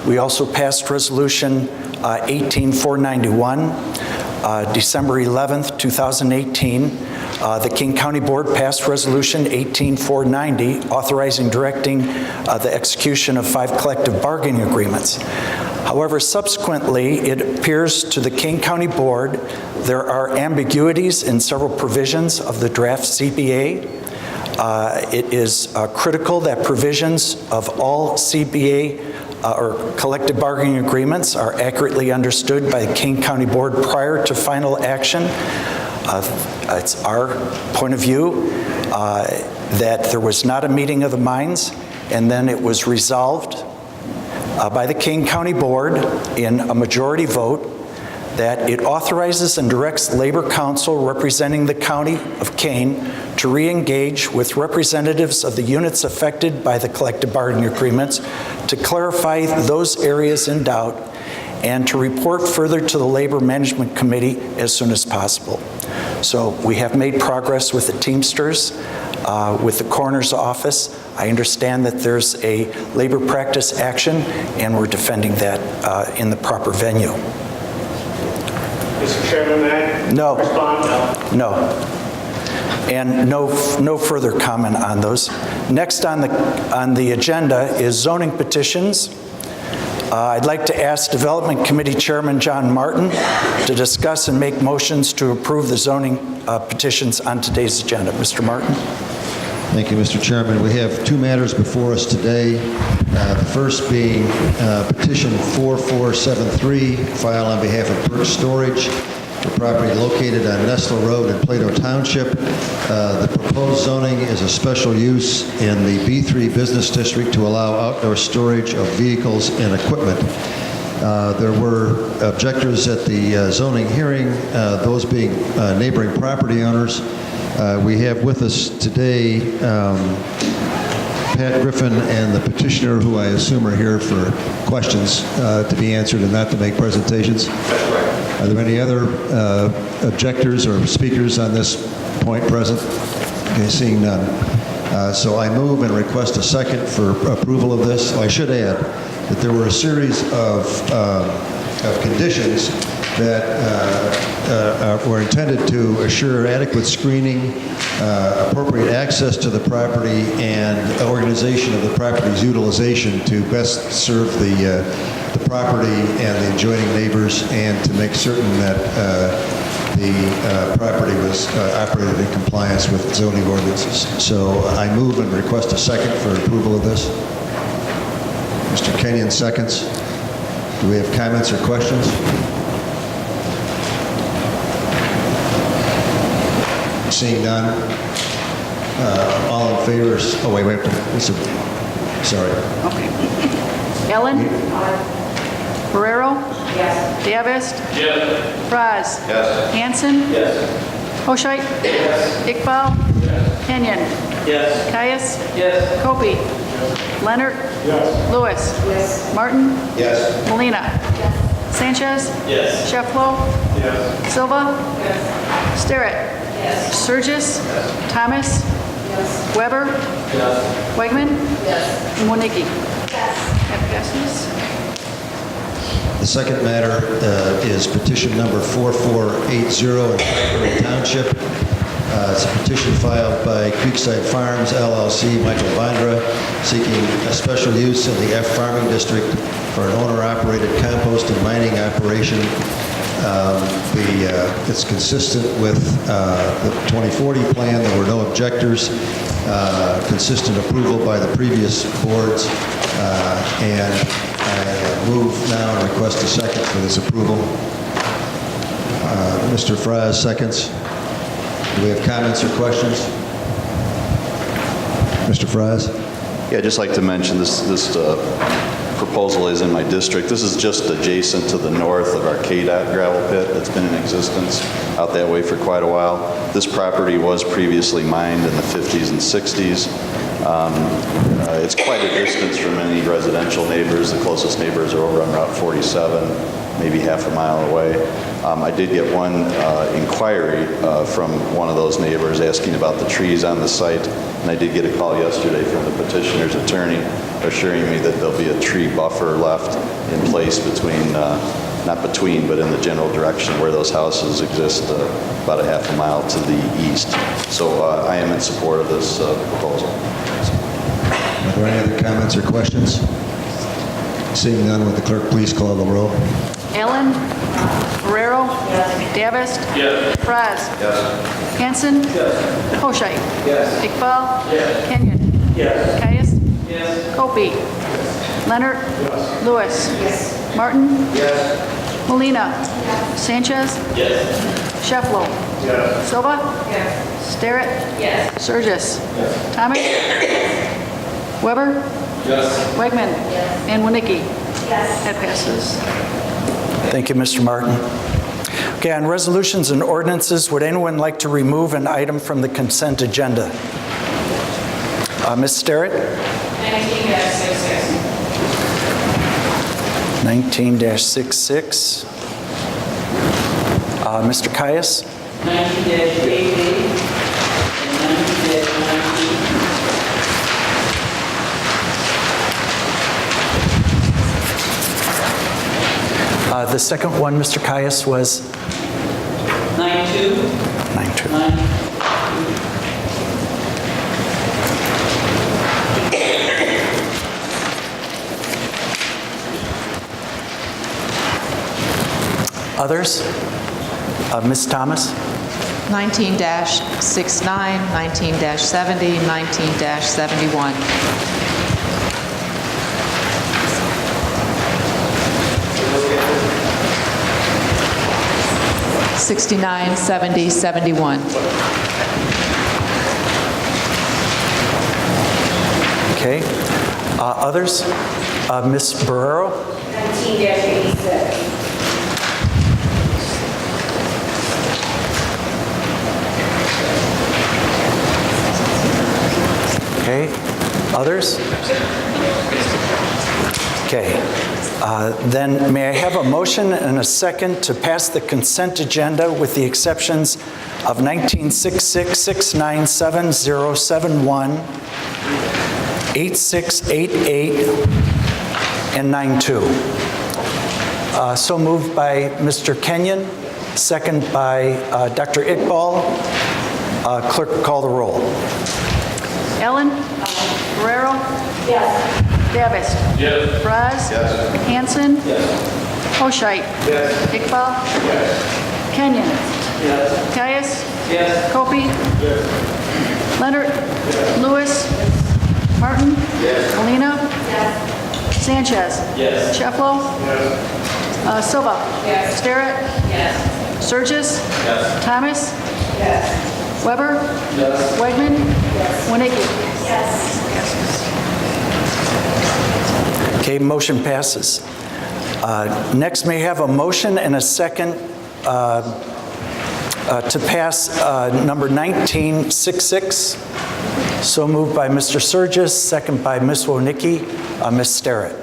we also passed Resolution 18491. December 11th, 2018, the King County Board passed Resolution 18490, authorizing directing the execution of 5 collective bargaining agreements. However, subsequently, it appears to the King County Board there are ambiguities in several provisions of the draft CBA. It is critical that provisions of all CBA or collective bargaining agreements are accurately understood by the Kane County Board prior to final action. It's our point of view that there was not a meeting of the minds, and then it was resolved by the Kane County Board in a majority vote that it authorizes and directs Labor Council representing the County of Kane to re-engage with representatives of the units affected by the collective bargaining agreements to clarify those areas in doubt and to report further to the Labor Management Committee as soon as possible. So we have made progress with the Teamsters, with the Coroner's Office. I understand that there's a labor practice action, and we're defending that in the proper venue. Mr. Chairman, may I No. respond? No. And no further comment on those. Next on the agenda is zoning petitions. I'd like to ask Development Committee Chairman John Martin to discuss and make motions to approve the zoning petitions on today's agenda. Mr. Martin. Thank you, Mr. Chairman. We have 2 matters before us today. The first being petition 4473, filed on behalf of Burke Storage, for property located on Nestle Road in Plato Township. The proposed zoning is a special use in the B3 business district to allow outdoor storage of vehicles and equipment. There were objectors at the zoning hearing, those being neighboring property owners. We have with us today Pat Griffin and the petitioner, who I assume are here for questions to be answered and not to make presentations. Are there any other objectors or speakers on this point present? Okay, seeing none. So I move and request a second for approval of this. I should add that there were a series of conditions that were intended to assure adequate screening, appropriate access to the property, and organization of the property's utilization to best serve the property and the adjoining neighbors, and to make certain that the property was operated in compliance with zoning ordinances. So I move and request a second for approval of this. Mr. Kenyon seconds. Do we have comments or questions? Seeing none. All in favor? Oh, wait. Sorry. Okay. Ellen? Ferrero? Yes. Davis? Yes. Fraz? Yes. Hanson? Yes. Hoshite? Yes. Iqbal? Yes. Kenyon? Yes. Caius? Yes. Kopi? Leonard? Yes. Lewis? Yes. Martin? Yes. Molina? Yes. Sanchez? Yes. Shefflo? Yes. Silva? Yes. Sterrett? Yes. Sturgis? Thomas? Yes. Weber? Yes. Wegman? Yes. And Monique? Yes. That passes. The second matter is petition number 4480 in Blackberry Township. It's a petition filed by Creekside Farms, LLC, Michael Vondra, seeking a special use in the F Farming District for an owner-operated compost and mining operation It's consistent with the 2040 plan. There were no objectors. Consistent approval by the previous boards. And I move now and request a second for this approval. Mr. Fries seconds. Do we have comments or questions? Mr. Fries? Yeah, I'd just like to mention this proposal is in my district. This is just adjacent to the north of our KDOT gravel pit that's been in existence out that way for quite a while. This property was previously mined in the 50s and 60s. It's quite a distance from any residential neighbors. The closest neighbors are over on Route 47, maybe half a mile away. I did get one inquiry from one of those neighbors asking about the trees on the site, and I did get a call yesterday from the petitioner's attorney assuring me that there'll be a tree buffer left in place between, not between, but in the general direction where those houses exist, about a half a mile to the east. So I am in support of this proposal. Are there any other comments or questions? Seeing none, would the clerk please call the roll? Allen. Ferrero. Davis. Fries. Hanson. Hoshite. Iqbal. Kenyon. Caius. Copey. Leonard. Lewis. Martin. Molina. Sanchez. Shefflo. Silva. Starrett. Surgis. Thomas. Weber. Wegman. And Winicki. That passes. Thank you, Mr. Martin. Okay, on resolutions and ordinances, would anyone like to remove an item from the consent agenda? Ms. Starrett? 19-66. Mr. Caius? 19-88 and 19-19. The second one, Mr. Caius, was? 9-2. 9-2. Others? Ms. Thomas? 19-69, 19-70, 19-71. 69, 70, 71. Okay. Others? Ms. Barrero? 19-86. Okay. Others? Okay. Then may I have a motion and a second to pass the consent agenda with the exceptions of 1966, 697, 071, 8688, and 92. So moved by Mr. Kenyon, second by Dr. Iqbal. Clerk, call the roll. Ellen. Ferrero. Davis. Fries. Hanson. Hoshite. Iqbal. Kenyon. Caius. Copey. Leonard. Lewis. Martin. Molina. Sanchez. Shefflo. Silva. Starrett. Surgis. Thomas. Weber. Wegman. Winicki. Okay, motion passes. Next, may I have a motion and a second to pass number 1966. So moved by Mr. Surgis, second by Ms. Winicki. Ms. Starrett.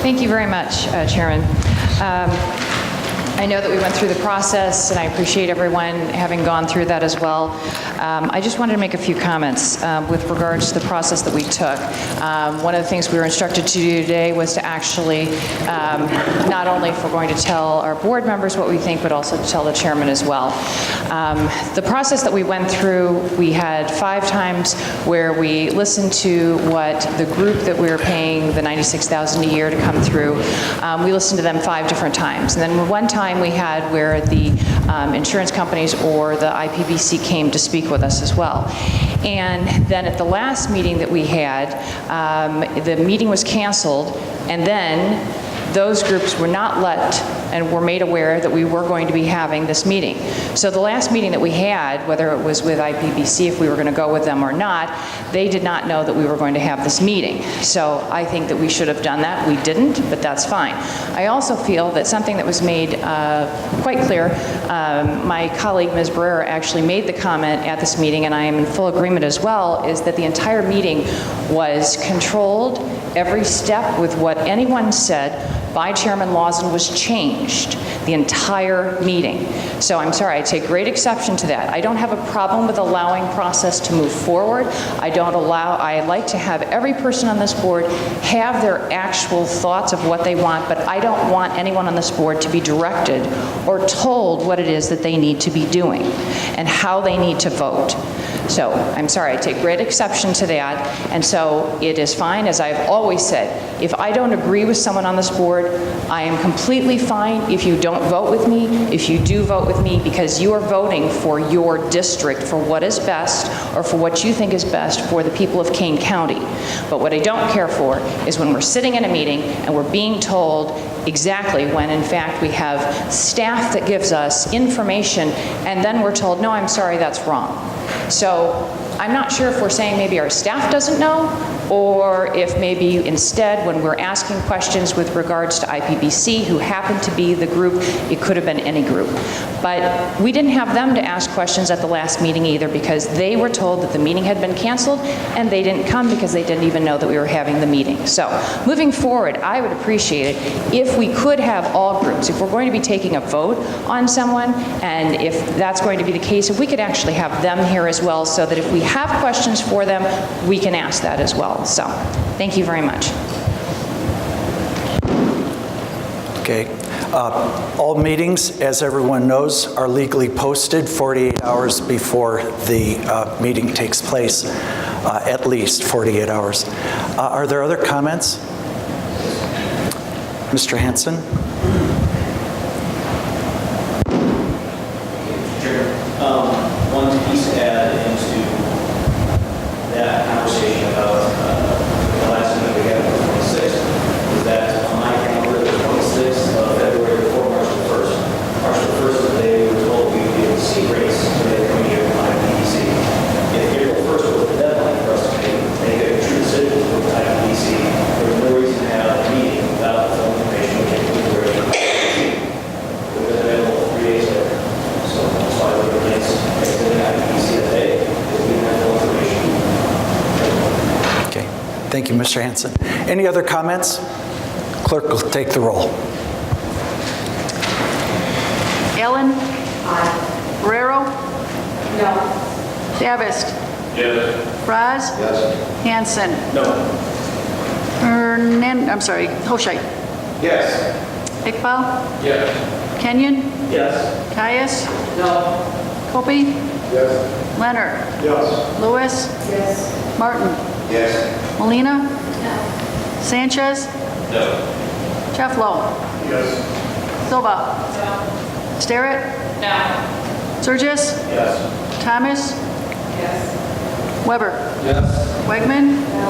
Thank you very much, Chairman. I know that we went through the process, and I appreciate everyone having gone through that as well. I just wanted to make a few comments with regards to the process that we took. One of the things we were instructed to do today was to actually, not only if we're going to tell our board members what we think, but also to tell the chairman as well. The process that we went through, we had 5 times where we listened to what the group that we were paying the $96,000 a year to come through, we listened to them 5 different times. And then one time we had where the insurance companies or the IPBC came to speak with us as well. And then at the last meeting that we had, the meeting was canceled, and then those groups were not let and were made aware that we were going to be having this meeting. So the last meeting that we had, whether it was with IPBC, if we were going to go with them or not, they did not know that we were going to have this meeting. So I think that we should have done that. We didn't, but that's fine. I also feel that something that was made quite clear, my colleague, Ms. Barrera, actually made the comment at this meeting, and I am in full agreement as well, is that the entire meeting was controlled, every step with what anyone said by Chairman Lawson was changed the entire meeting. So I'm sorry, I take great exception to that. I don't have a problem with allowing process to move forward. I like to have every person on this board have their actual thoughts of what they want, but I don't want anyone on this board to be directed or told what it is that they need to be doing and how they need to vote. So I'm sorry, I take great exception to that, and so it is fine, as I've always said, if I don't agree with someone on this board, I am completely fine if you don't vote with me, if you do vote with me, because you are voting for your district, for what is best, or for what you think is best for the people of Kane County. But what I don't care for is when we're sitting in a meeting and we're being told exactly when, in fact, we have staff that gives us information, and then we're told, no, I'm sorry, that's wrong. So I'm not sure if we're saying maybe our staff doesn't know, or if maybe instead when we're asking questions with regards to IPBC, who happened to be the group, it could have been any group. But we didn't have them to ask questions at the last meeting either, because they were told that the meeting had been canceled, and they didn't come because they didn't even know that we were having the meeting. So moving forward, I would appreciate it if we could have all groups. If we're going to be taking a vote on someone, and if that's going to be the case, if we could actually have them here as well, so that if we have questions for them, we can ask that as well. So, thank you very much. Okay. All meetings, as everyone knows, are legally posted 48 hours before the meeting takes place, at least 48 hours. Are there other comments? Mr. Hanson? One piece to add into that conversation about the last meeting we had on the 26th is that on my calendar, the 26th of February before March the 1st. March the 1st is the day we were told we would be able to see rates so they were coming here from IPDC. If April 1st was the deadline for us to make a true decision with IPDC, there was no reason to have a meeting without the full information we came to where it was available 3 days later. So that's why we were against exiting IPDC that day, because we didn't have full information. Okay. Thank you, Mr. Hanson. Any other comments? Clerk will take the roll. Ellen? Guerrero? No. Davis? Yes. Raz? Yes. Hanson? No. Hoshite? Yes. Iqbal? Yes. Kenyon? Yes. Caius? No. Kopi? Yes. Leonard? Yes. Lewis? Yes. Martin? Yes. Molina? No. Sanchez? No. Jeff Lowe? Yes. Silva? No. Starrett? No. Surgis? Yes. Thomas? Yes. Weber? Yes. Wegman? No.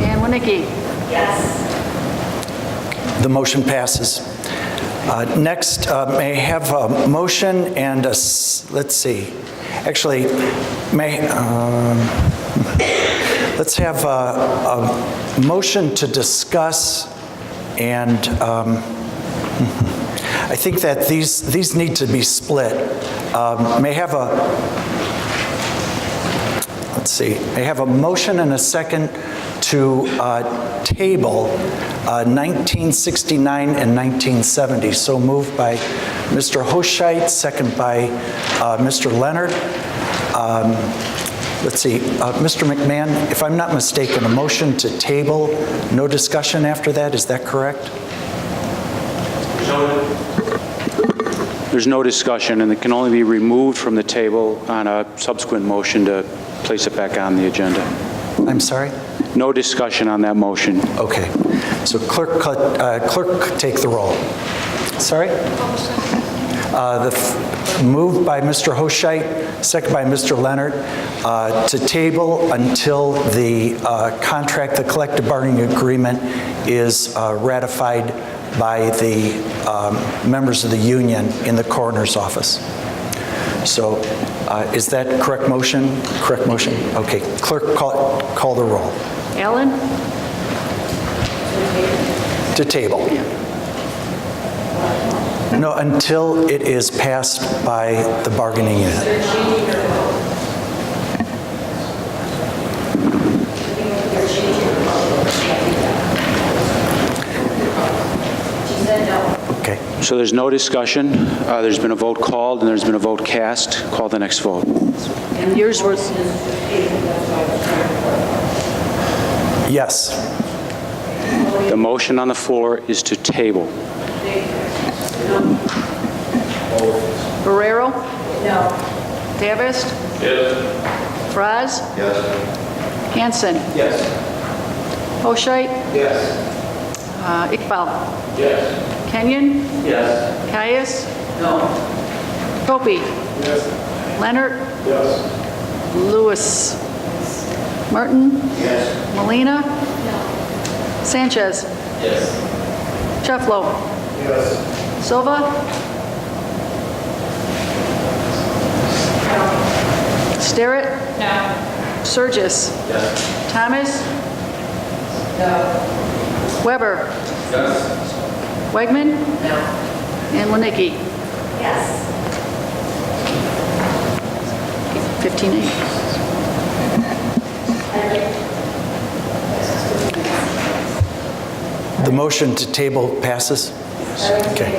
And Winicki? Yes. The motion passes. Next, may I have a motion and let's see. Actually, let's have a motion to discuss, and I think that these need to be split. May I have may I have a motion and a second to table 1969 and 1970. So moved by Mr. Hoshite, second by Mr. Leonard. Let's see, Mr. McMahon, if I'm not mistaken, a motion to table, no discussion after that, is that correct? There's no discussion, and it can only be removed from the table on a subsequent motion to place it back on the agenda. I'm sorry? No discussion on that motion. Okay. So clerk, take the roll. Sorry? Moved by Mr. Hoscheit, second by Mr. Leonard, to table until the contract, the collective bargaining agreement is ratified by the members of the union in the coroner's office. So is that correct motion? Correct motion? Okay. Clerk, call the roll. Allen? To table. No, until it is passed by the bargaining unit. Okay. So there's no discussion. There's been a vote called, and there's been a vote cast. Call the next vote. And yours was? Yes. The motion on the floor is to table. Barrero? No. Davis? Yes. Fraz? Yes. Hanson? Yes. Hoscheit? Yes. Iqbal? Yes. Kenyon? Yes. Caius? No. Topi? Yes. Leonard? Yes. Lewis? Martin? Yes. Molina? No. Sanchez? Yes. Cheflo? Yes. Silva? No. Starrett? No. Surgis? Yes. Thomas? No. Weber? Yes. Wegman? No. And Linicki? Yes. 15-8. The motion to table passes? Okay.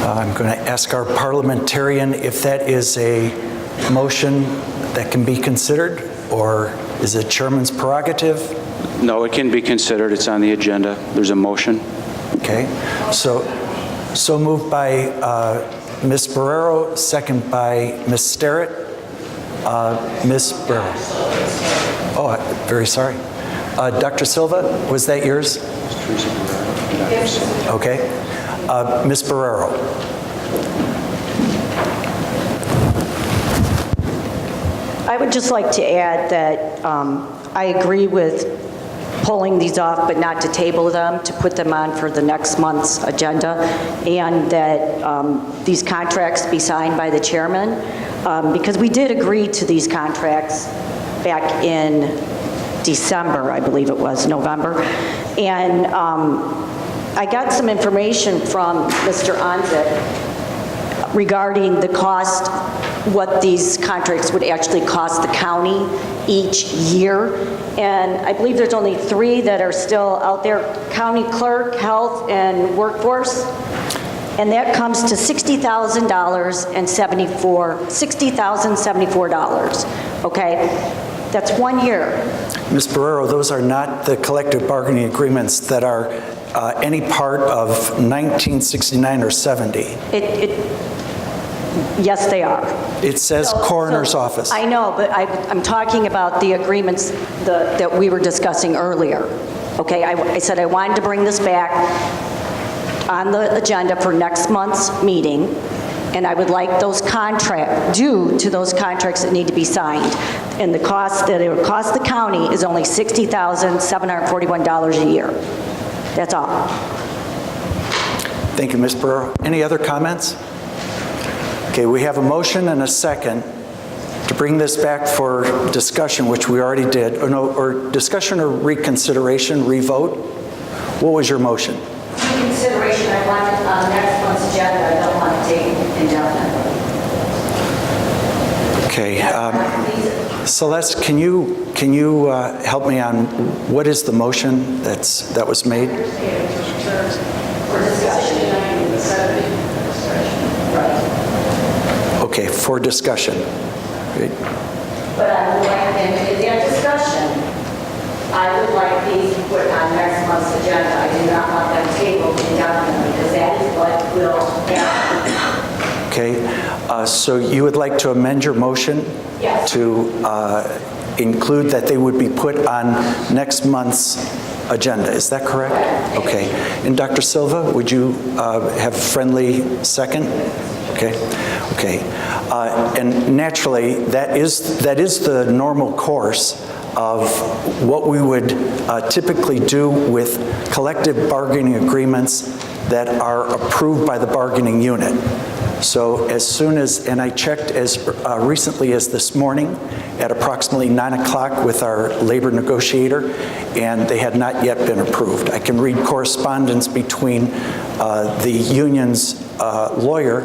I'm going to ask our parliamentarian if that is a motion that can be considered, or is it chairman's prerogative? No, it can be considered. It's on the agenda. There's a motion. Okay. So moved by Ms. Barrero, second by Ms. Starrett. Ms. Barrero. Oh, very sorry. Dr. Silva, was that yours? Okay. Ms. Barrero. I would just like to add that I agree with pulling these off, but not to table them, to put them on for the next month's agenda, and that these contracts be signed by the chairman, because we did agree to these contracts back in December, I believe it was, November. And I got some information from Mr. Onzik regarding the cost, what these contracts would actually cost the county each year. And I believe there's only 3 that are still out there: county clerk, health, and workforce. And that comes to $60,074, okay? That's 1 year. Ms. Barrero, those are not the collective bargaining agreements that are any part of 1969 or 70. Yes, they are. It says coroner's office. I know, but I'm talking about the agreements that we were discussing earlier. Okay, I said I wanted to bring this back on the agenda for next month's meeting, and I would like those due to those contracts that need to be signed. And the cost that it would cost the county is only $60,741 a year. That's all. Thank you, Ms. Barrero. Any other comments? Okay, we have a motion and a second to bring this back for discussion, which we already did. Or discussion or reconsideration, revote? What was your motion? Reconsideration, I want it on next month's agenda. I don't want to take it indefinitely. Okay. Celeste, can you help me on what is the motion that was made? For discussion. Okay, for discussion. Great. But I would like them to their discussion. I would like these put on next month's agenda. I do not want them tabled indefinitely, because that is what will happen. Okay, so you would like to amend your motion? Yes. To include that they would be put on next month's agenda, is that correct? Okay, and Dr. Silva, would you have a friendly second? Okay, okay. And naturally, that is the normal course of what we would typically do with collective bargaining agreements that are approved by the bargaining unit. So as soon as, and I checked as recently as this morning at approximately 9 o'clock with our labor negotiator, and they had not yet been approved. I can read correspondence between the union's lawyer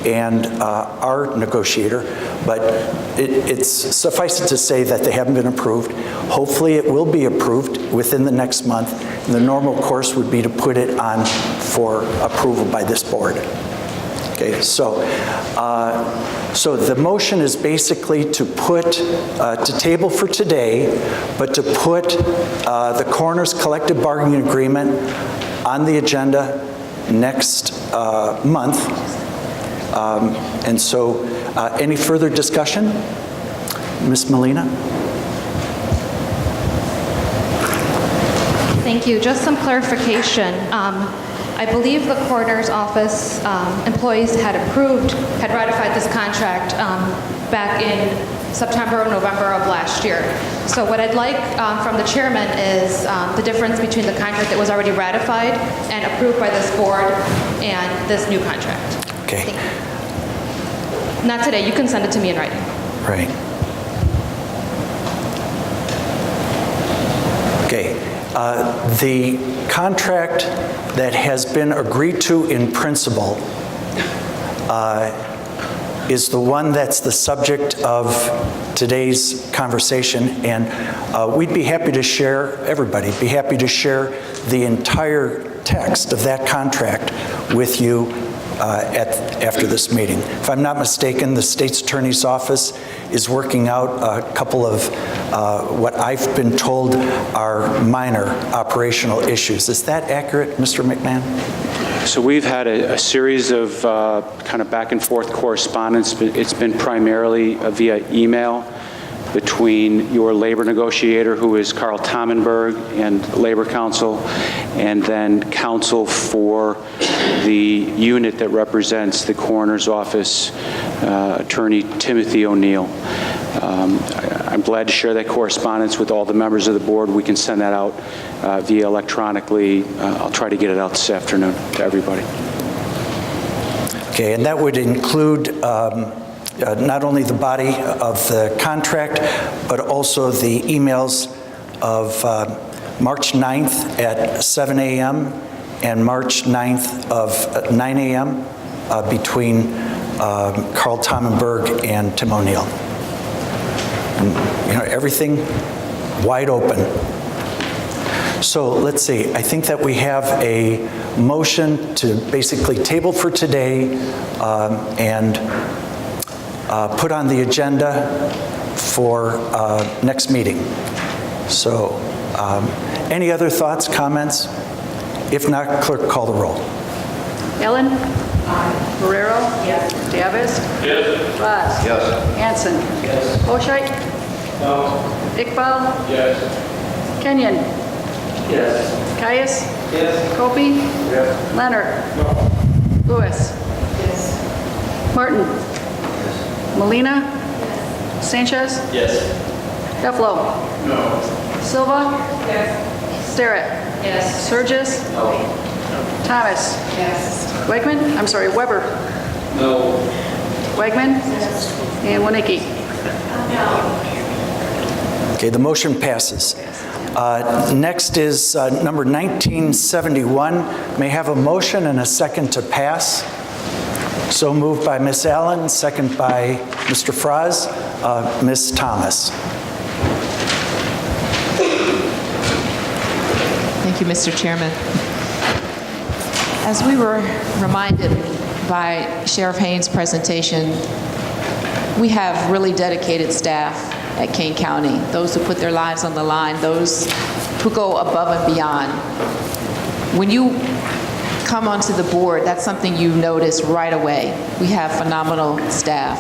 and our negotiator, but it's suffice it to say that they haven't been approved. Hopefully it will be approved within the next month. The normal course would be to put it on for approval by this board. Okay, so the motion is basically to put, to table for today, but to put the coroner's collective bargaining agreement on the agenda next month. And so, any further discussion? Ms. Molina? Thank you. Just some clarification. I believe the coroner's office employees had ratified this contract back in September or November of last year. So what I'd like from the chairman is the difference between the contract that was already ratified and approved by this board and this new contract. Okay. Not today. You can send it to me in writing. Right. Okay. The contract that has been agreed to in principle is the one that's the subject of today's conversation, and we'd be happy to share, everybody'd be happy to share the entire text of that contract with you after this meeting. If I'm not mistaken, the state's attorney's office is working out a couple of what I've been told are minor operational issues. Is that accurate, Mr. McMahon? So we've had a series of kind of back and forth correspondence. It's been primarily via email between your labor negotiator, who is Carl Tamenberg, and Labor Council, and then counsel for the unit that represents the coroner's office, Attorney Timothy O'Neill. I'm glad to share that correspondence with all the members of the board. We can send that out via electronically. I'll try to get it out this afternoon to everybody. Okay, and that would include not only the body of the contract, but also the emails of March 9th at 7 a.m. and March 9th of 9 a.m. Between Carl Tamenberg and Tim O'Neill. And, you know, everything wide open. So let's see, I think that we have a motion to basically table for today and put on the agenda for next meeting. So any other thoughts, comments? If not, clerk, call the roll. Ellen? Aye. Marrero? Yes. Davis? Yes. Vaz? Yes. Hanson? Yes. Oshite? No. Iqbal? Yes. Kenyon? Yes. Caius? Yes. Copey? Yes. Leonard? No. Lewis? Yes. Martin? Molina? Sanchez? Yes. Deflo? No. Silva? Yes. Sterrett? Yes. Surges? No. Thomas? Yes. Wegman? I'm sorry, Weber? No. Wegman? Yes. And Winicky? Okay, the motion passes. Next is number 1971. May I have a motion and a second to pass? So moved by Ms. Allen, second by Mr. Fraz. Ms. Thomas. Thank you, Mr. Chairman. As we were reminded by Sheriff Haynes' presentation We have really dedicated staff at Kane County, those who put their lives on the line, those who go above and beyond. When you come onto the board, that's something you notice right away. We have phenomenal staff.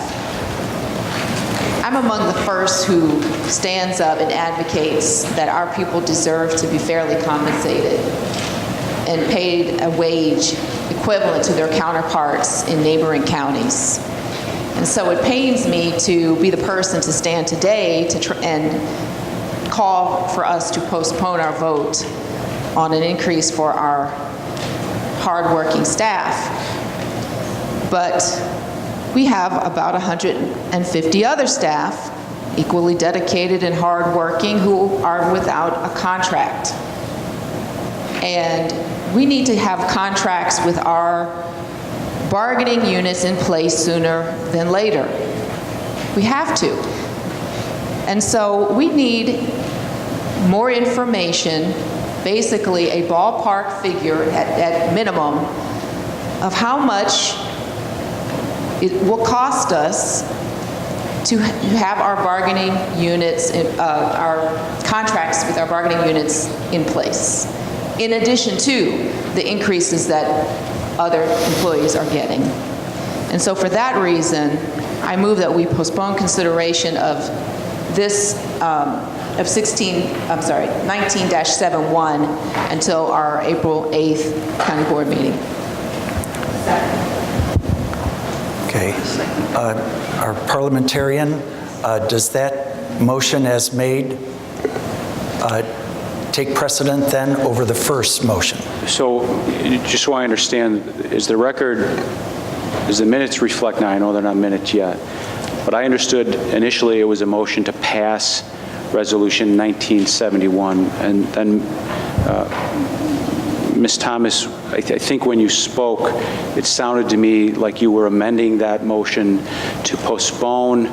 I'm among the first who stands up and advocates that our people deserve to be fairly compensated and paid a wage equivalent to their counterparts in neighboring counties. And so it pains me to be the person to stand today and call for us to postpone our vote on an increase for our hardworking staff. But we have about 150 other staff, equally dedicated and hardworking, who are without a contract. And we need to have contracts with our bargaining units in place sooner than later. We have to. And so we need more information, basically a ballpark figure at minimum of how much it will cost us to have our bargaining units, our contracts with our bargaining units in place, in addition to the increases that other employees are getting. And so for that reason, I move that we postpone consideration of this, of 19-71 until our April 8th county board meeting. Okay. Our parliamentarian, does that motion as made take precedent then over the first motion? So, just so I understand, is the record, does the minutes reflect, now I know they're not minutes yet, but I understood initially it was a motion to pass Resolution 1971, and then Ms. Thomas, I think when you spoke, it sounded to me like you were amending that motion to postpone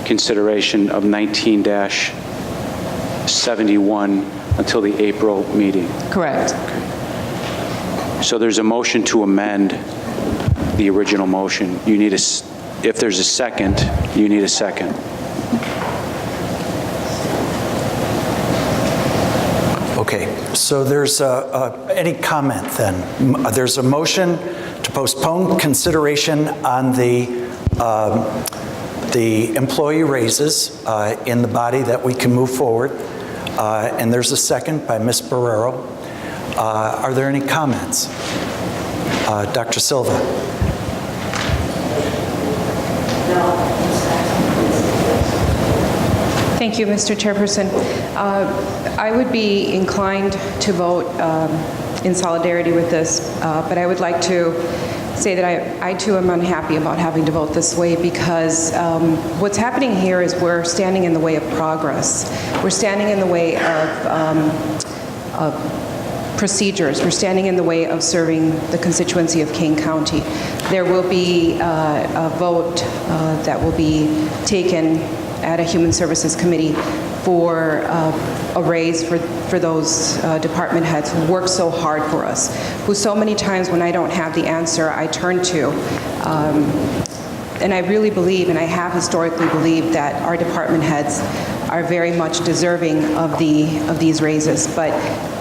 consideration of 19-71 until the April meeting. Correct. Okay. So there's a motion to amend the original motion. You need if there's a second, you need a second. Okay, so there's any comment then? There's a motion to postpone consideration on the employee raises in the body that we can move forward. And there's a second by Ms. Barrero. Are there any comments? Dr. Silva. Thank you, Mr. Chairperson. I would be inclined to vote in solidarity with this, but I would like to say that I too am unhappy about having to vote this way, because what's happening here is we're standing in the way of progress. We're standing in the way of procedures. We're standing in the way of serving the constituency of Kane County. There will be a vote that will be taken at a Human Services Committee for a raise for those department heads who work so hard for us, who so many times when I don't have the answer, I turn to. And I really believe, and I have historically believed, that our department heads are very much deserving of these raises. But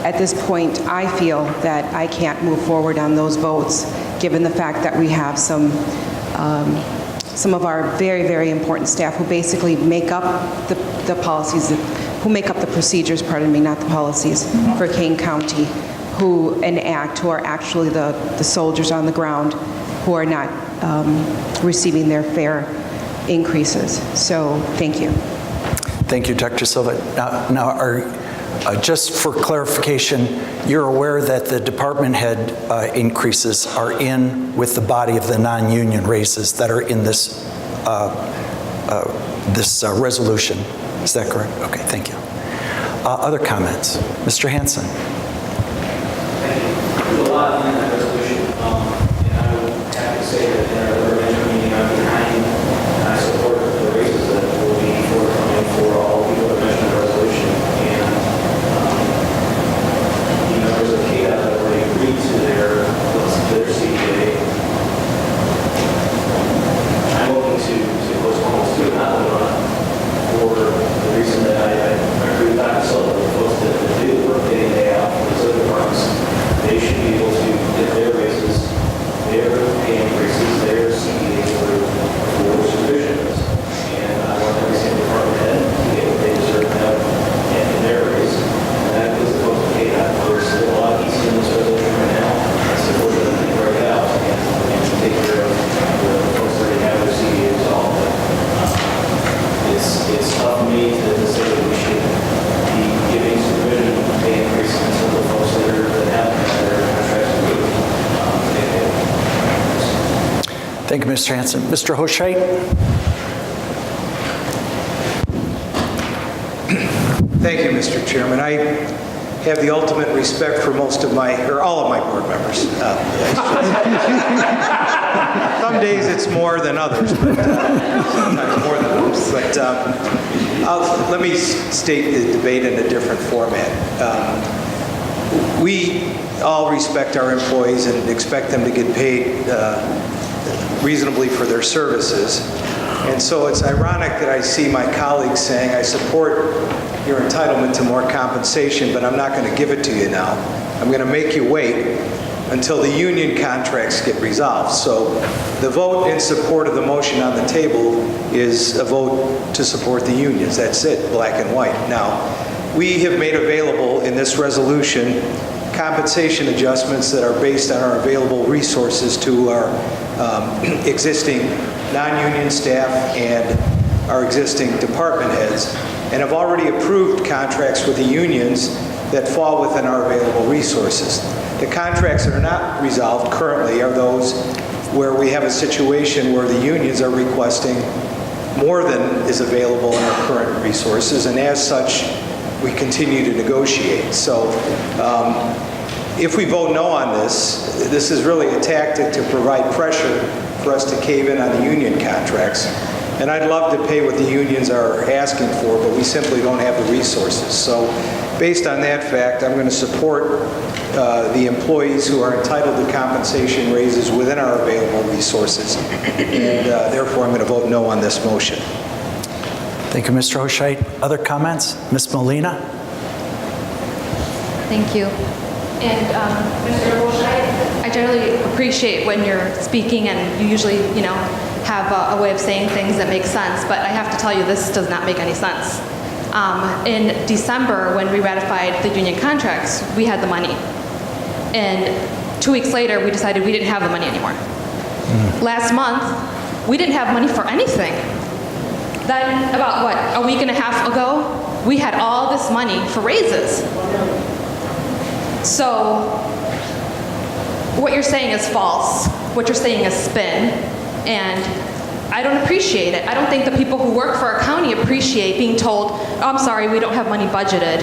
at this point, I feel that I can't move forward on those votes, given the fact that we have some of our very, very important staff who basically make up the policies, who make up the procedures, pardon me, not the policies, for Kane County, who enact, who are actually the soldiers on the ground, who are not receiving their fair increases. So, thank you. Thank you, Dr. Silva. Now just for clarification, you're aware that the department head increases are in with the body of the non-union raises that are in this resolution. Is that correct? Okay, thank you. Other comments? Mr. Hanson. Thank you. There's a lot in that resolution, and I would have to say that in our urban meeting, I'm behind, and I support the raises that will be forthcoming for all people that mentioned the resolution. And the members of KDOT have already agreed to their CBA. I'm looking to postpone this too. Thank you, Mr. Hanson. Mr. Hoscheit? Thank you, Mr. Chairman. I have the ultimate respect for most of my, or all of my board members. Some days it's more than others, but sometimes more than others. But let me state the debate in a different format. We all respect our employees and expect them to get paid reasonably for their services. And so it's ironic that I see my colleagues saying, I support your entitlement to more compensation, but I'm not going to give it to you now. I'm going to make you wait until the union contracts get resolved. So the vote in support of the motion on the table is a vote to support the unions. That's it, black and white. Now, we have made available in this resolution compensation adjustments that are based on our available resources to our existing non-union staff and our existing department heads, and have already approved contracts with the unions that fall within our available resources. The contracts that are not resolved currently are those where we have a situation where the unions are requesting more than is available in our current resources, and as such, we continue to negotiate. So if we vote no on this, this is really a tactic to provide pressure for us to cave in on the union contracts. And I'd love to pay what the unions are asking for, but we simply don't have the resources. So based on that fact, I'm going to support the employees who are entitled to compensation raises within our available resources. And therefore, I'm going to vote no on this motion. Thank you, Mr. Hoscheit. Other comments? Ms. Molina? Thank you. And Mr. Hoscheit, I generally appreciate when you're speaking and you usually, have a way of saying things that make sense, but I have to tell you this does not make any sense. In December, when we ratified the union contracts, we had the money. And 2 weeks later, we decided we didn't have the money anymore. Last month, we didn't have money for anything. Then, about a week and a half ago, we had all this money for raises. So, what you're saying is false. What you're saying is spin. And I don't appreciate it. I don't think the people who work for our county appreciate being told, oh, I'm sorry, we don't have money budgeted.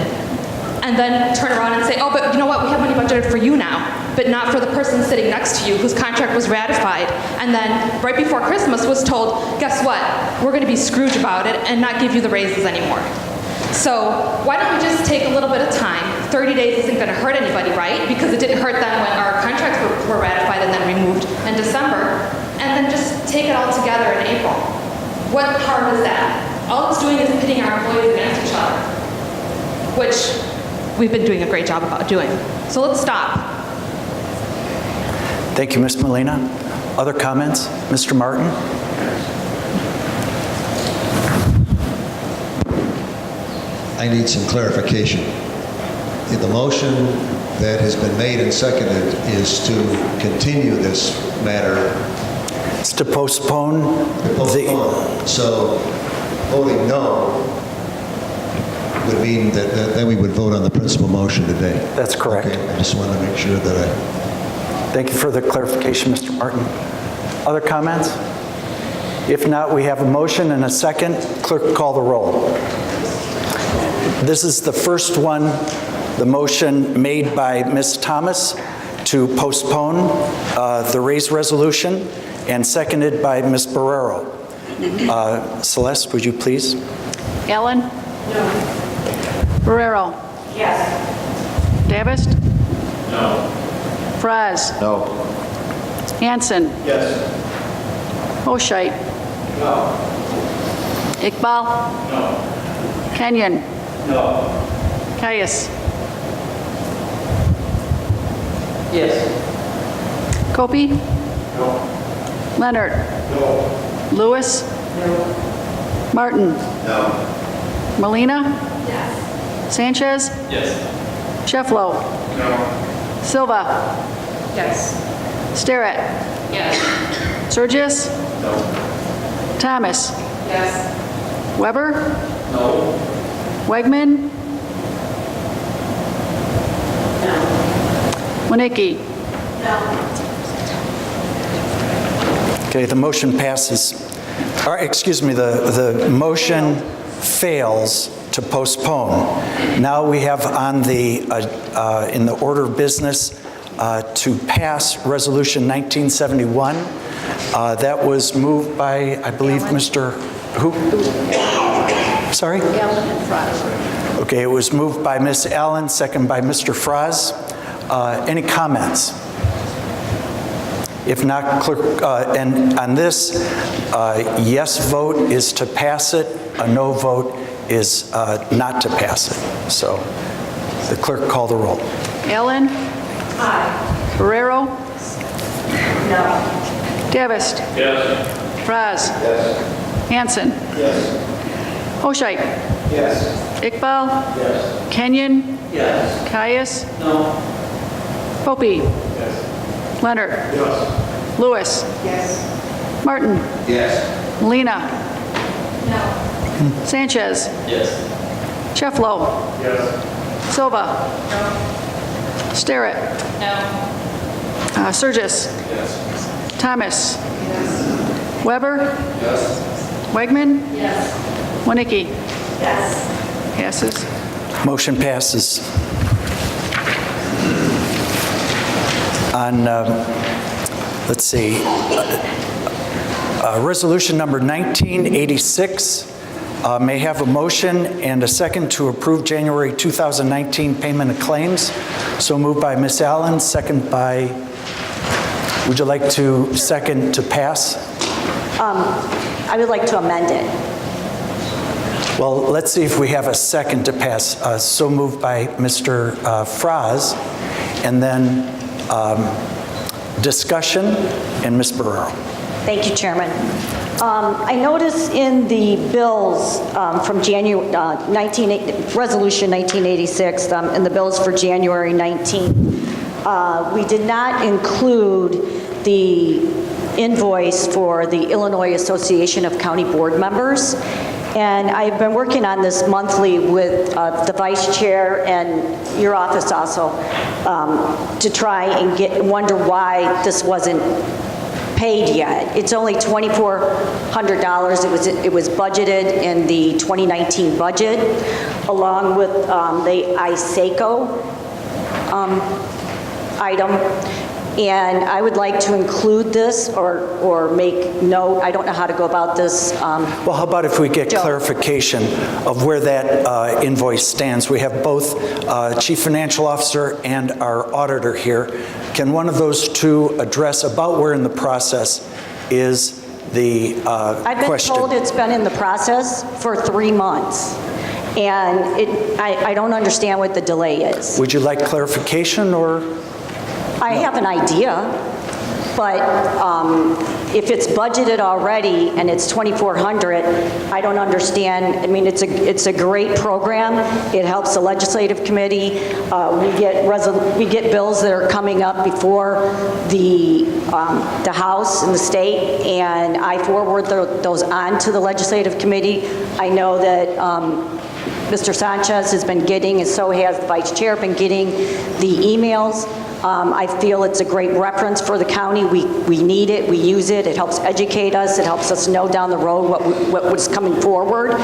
And then turn around and say, oh, but you know what, we have money budgeted for you now, but not for the person sitting next to you whose contract was ratified. And then right before Christmas was told, guess what, we're going to be Scrooge about it and not give you the raises anymore. So why don't we just take a little bit of time? 30 days isn't going to hurt anybody, right? Because it didn't hurt them when our contracts were ratified and then removed in December. And then just take it all together in April. What harm is that? All it's doing is pitting our employees against each other, which we've been doing a great job about doing. So let's stop. Thank you, Ms. Molina. Other comments? Mr. Martin? I need some clarification. The motion that has been made and seconded is to continue this matter. It's to postpone. So voting no would mean that then we would vote on the principal motion today. That's correct. Okay, I just want to make sure that I... Thank you for the clarification, Mr. Martin. Other comments? If not, we have a motion and a second. Clerk, call the roll. This is the first one, the motion made by Ms. Thomas to postpone the raise resolution, and seconded by Ms. Barrero. Celeste, would you please? Ellen? No. Barrero? Yes. Davis? No. Fraz? No. Hanson? Yes. Hoscheit? No. Iqbal? No. Kenyon? No. Caius? Yes. Kopi? No. Leonard? No. Lewis? No. Martin? No. Molina? Yes. Sanchez? Yes. Shefflow? No. Silva? Yes. Starrett? Yes. Surgis? No. Thomas? Yes. Weber? No. Wegman? No. Winicki? No. Okay, the motion passes. Or, excuse me, the motion fails to postpone. Now we have on the, in the order of business, to pass Resolution 1971. That was moved by, I believe, Mr. Who? Sorry? Allen and Frost. Okay, it was moved by Ms. Allen, second by Mr. Froz. Any comments? If not, clerk, and on this, yes vote is to pass it, a no vote is not to pass it. So the clerk call the roll. Allen? Aye. Guerrero? No. Davis? Yes. Froz? Yes. Hanson? Yes. Oshite? Yes. Iqbal? Yes. Kenyon? Yes. Caius? No. Popey? Yes. Leonard? Yes. Lewis? Yes. Martin? Yes. Molina? No. Sanchez? Yes. Cheflo? Yes. Silva? Starrett? No. Surgis? Yes. Thomas? Yes. Weber? Yes. Wegman? Yes. Winicky? Yes. Passes. Motion passes. On, let's see, resolution number 1986, may have a motion and a second to approve January 2019 payment of claims. So moved by Ms. Allen, second by, would you like to second to pass? I would like to amend it. Well, let's see if we have a second to pass. So moved by Mr. Froz, and then discussion, and Ms. Barrero. Thank you, Chairman. I noticed in the bills from January, Resolution 1986, in the bills for January 19, we did not include the invoice for the Illinois Association of County Board Members. And I've been working on this monthly with the Vice Chair and your office also to try and wonder why this wasn't paid yet. It's only $2,400. It was budgeted in the 2019 budget, along with the ISACO item. And I would like to include this or make note. I don't know how to go about this. Well, how about if we get clarification of where that invoice stands? We have both Chief Financial Officer and our auditor here. Can one of those two address about where in the process is the question? I've been told it's been in the process for 3 months. And I don't understand what the delay is. Would you like clarification or? I have an idea, but if it's budgeted already and it's $2,400, I don't understand. I mean, it's a great program. It helps the legislative committee. We get bills that are coming up before the House and the state, and I forward those on to the legislative committee. I know that Mr. Sanchez has been getting, and so has the Vice Chair, been getting the emails. I feel it's a great reference for the county. We need it, we use it, it helps educate us, it helps us know down the road what was coming forward.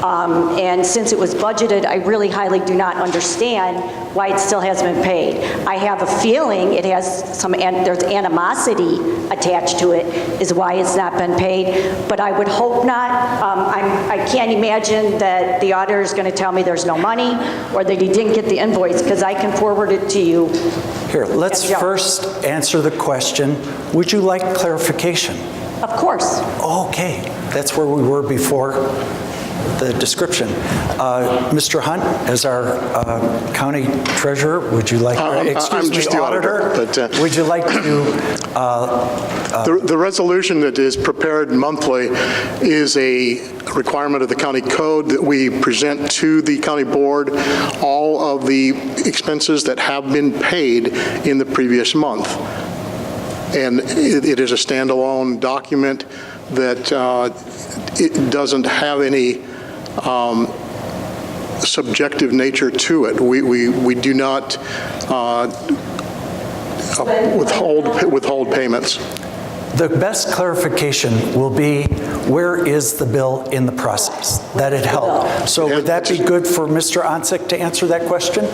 And since it was budgeted, I really highly do not understand why it still hasn't been paid. I have a feeling it has there's animosity attached to it, is why it's not been paid, but I would hope not. I can't imagine that the auditor is going to tell me there's no money or that he didn't get the invoice, because I can forward it to you. Here, let's first answer the question. Would you like clarification? Of course. Okay, that's where we were before the description. Mr. Hunt, as our county treasurer, would you like, excuse me, auditor, but, would you like to? The resolution that is prepared monthly is a requirement of the county code that we present to the county board all of the expenses that have been paid in the previous month. And it is a standalone document that it doesn't have any subjective nature to it. We do not withhold payments. The best clarification will be, where is the bill in the process? That it helped. So would that be good for Mr. Onsick to answer that question?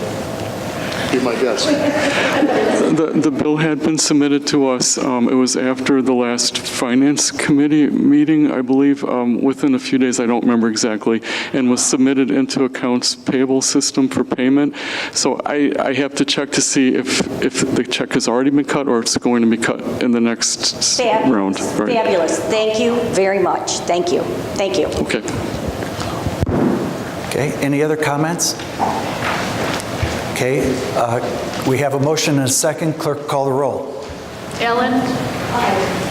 Be my guest. The bill had been submitted to us. It was after the last Finance Committee meeting, I believe, within a few days, I don't remember exactly, and was submitted into accounts payable system for payment. So I have to check to see if the check has already been cut or it's going to be cut in the next round. Right. Fabulous. Thank you very much. Thank you. Thank you. Okay. Okay, any other comments? Okay, we have a motion and a second. Clerk, call the roll. Ellen?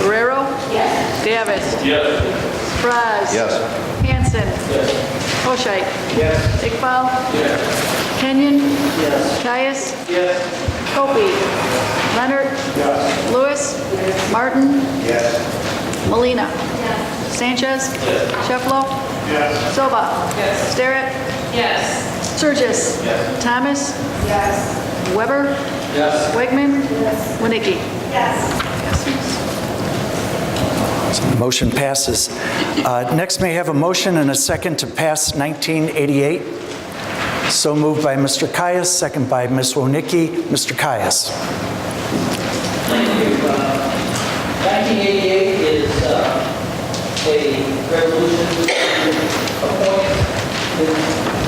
Guerrero? Yes. Davis? Yes. Fraz? Yes. Hanson? Yes. Hoshite? Yes. Iqbal? Yes. Kenyon? Yes. Caius? Yes. Kopi? Leonard? Yes. Lewis? Martin? Yes. Molina? Sanchez? Shefflo? Yes. Silva? Starrett? Yes. Surges? Thomas? Weber? Yes. Wegman? Winnicki? Motion passes. Next, may I have a motion and a second to pass 1988? So moved by Mr. Caius, second by Ms. Wonicky. Mr. Caius. Thank you. 1988 is a resolution appointing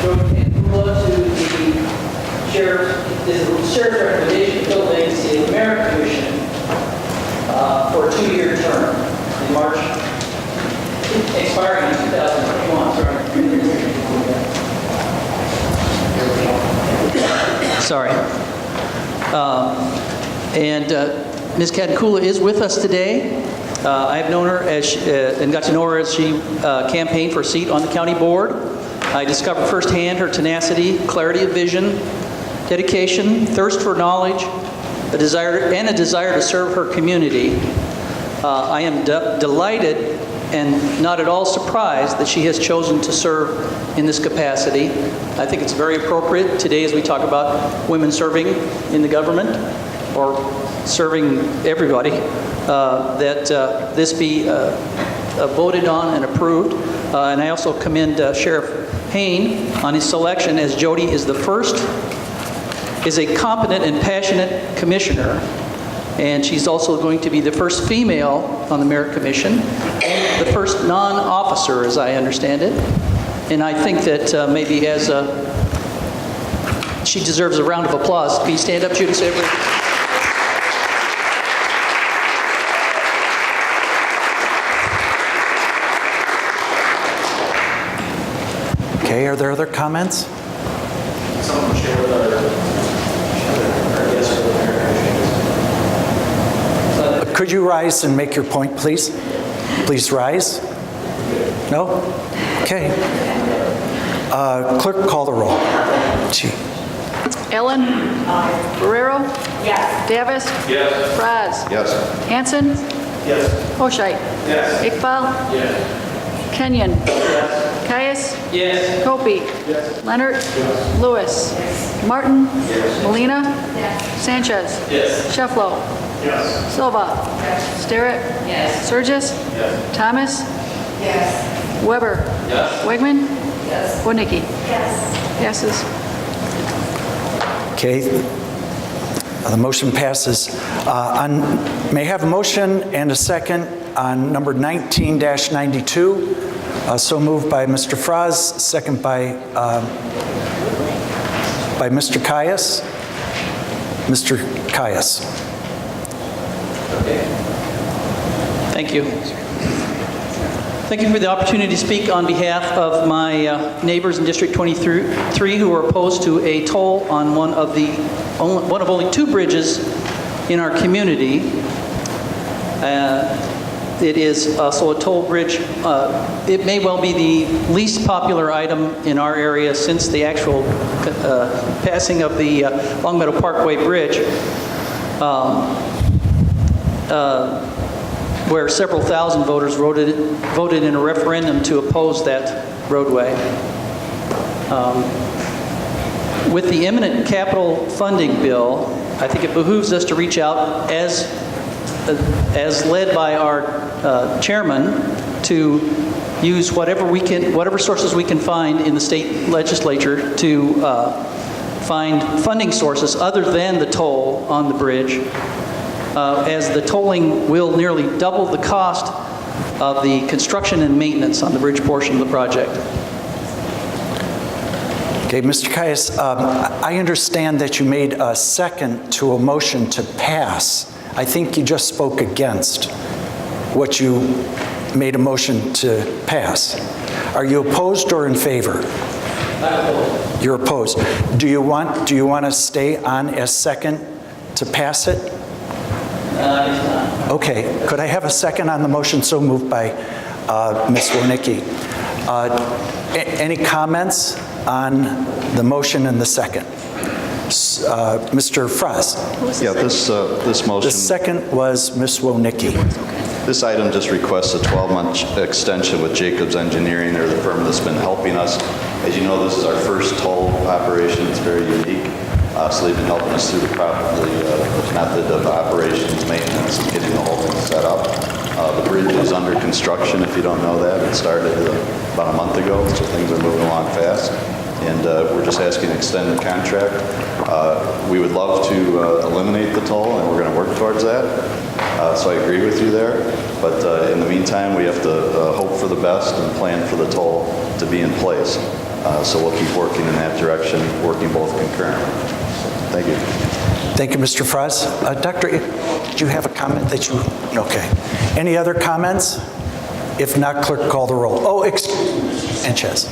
Joe Kane to the sheriff's recommendation to fill vacancy in the Merit Commission for a 2-year term in March, expiring in 2021. Sorry. Ms. Katakula is with us today. I've known her and got to know her as she campaigned for a seat on the county board. I discovered firsthand her tenacity, clarity of vision, dedication, thirst for knowledge, a desire to serve her community. I am delighted and not at all surprised that she has chosen to serve in this capacity. I think it's very appropriate today as we talk about women serving in the government or serving everybody, that this be voted on and approved. And I also commend Sheriff Hayne on his selection, as Jody is a competent and passionate commissioner. And she's also going to be the first female on the Merit Commission, and the first non-officer, as I understand it. And I think that maybe she deserves a round of applause. Can you stand up, Judy Saber? Okay, are there other comments? Someone share with our guests for the Merit. Could you rise and make your point, please? Please rise. No? Okay. Clerk, call the roll. Gee. Ellen? Guerrero? Yes. Davis? Yes. Fraz? Yes. Hanson? Yes. Hoshite? Yes. Iqbal? Yes. Kenyon? Caius? Yes. Kopi? Leonard? Lewis? Martin? Molina? Sanchez? Yes. Shefflo? Yes. Silva? Starrett? Surges? Thomas? Weber? Wegman? Winnicki? Passes. Okay. The motion passes. May I have a motion and a second on number 19-92? So moved by Mr. Fraz, second by Mr. Caius. Mr. Caius. Thank you. Thank you for the opportunity to speak on behalf of my neighbors in District 23 who are opposed to a toll on one of only 2 bridges in our community. It is also a toll bridge. It may well be the least popular item in our area since the actual passing of the Longmeadow Parkway Bridge, where several thousand voters voted in a referendum to oppose that roadway. With the imminent capital funding bill, I think it behooves us to reach out as as led by our chairman, to use whatever sources we can find in the state legislature to find funding sources other than the toll on the bridge, as the tolling will nearly double the cost of the construction and maintenance on the bridge portion of the project. Okay, Mr. Caius, I understand that you made a second to a motion to pass. I think you just spoke against what you made a motion to pass. Are you opposed or in favor? I'm opposed. You're opposed. Do you want to stay on as second to pass it? It's not. Okay. Could I have a second on the motion so moved by Ms. Wernicke? Any comments on the motion and the second? Mr. Frost? Yeah, this motion... The second was Ms. Wernicke. This item just requests a 12-month extension with Jacobs Engineering. They're the firm that's been helping us. As you know, this is our first toll operation. It's very unique. So they've been helping us through the method of operations, maintenance, and getting the whole thing set up. The bridge is under construction, if you don't know that. It started about a month ago, so things are moving along fast. And we're just asking to extend the contract. We would love to eliminate the toll, and we're going to work towards that. So I agree with you there. But in the meantime, we have to hope for the best and plan for the toll to be in place. So we'll keep working in that direction, working both concurrently. Thank you. Thank you, Mr. Frost. Dr., did you have a comment that you... Okay. Any other comments? If not, clerk, call the roll. Oh, excuse me, Sanchez.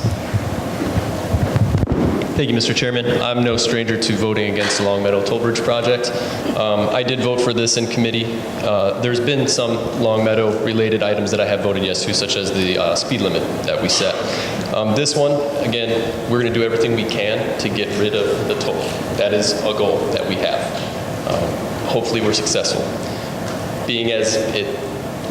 Thank you, Mr. Chairman. I'm no stranger to voting against the Long Meadow Toll Bridge project. I did vote for this in committee. There's been some Long Meadow related items that I have voted yes to, such as the speed limit that we set. This one, again, we're going to do everything we can to get rid of the toll. That is a goal that we have. Hopefully we're successful. Being as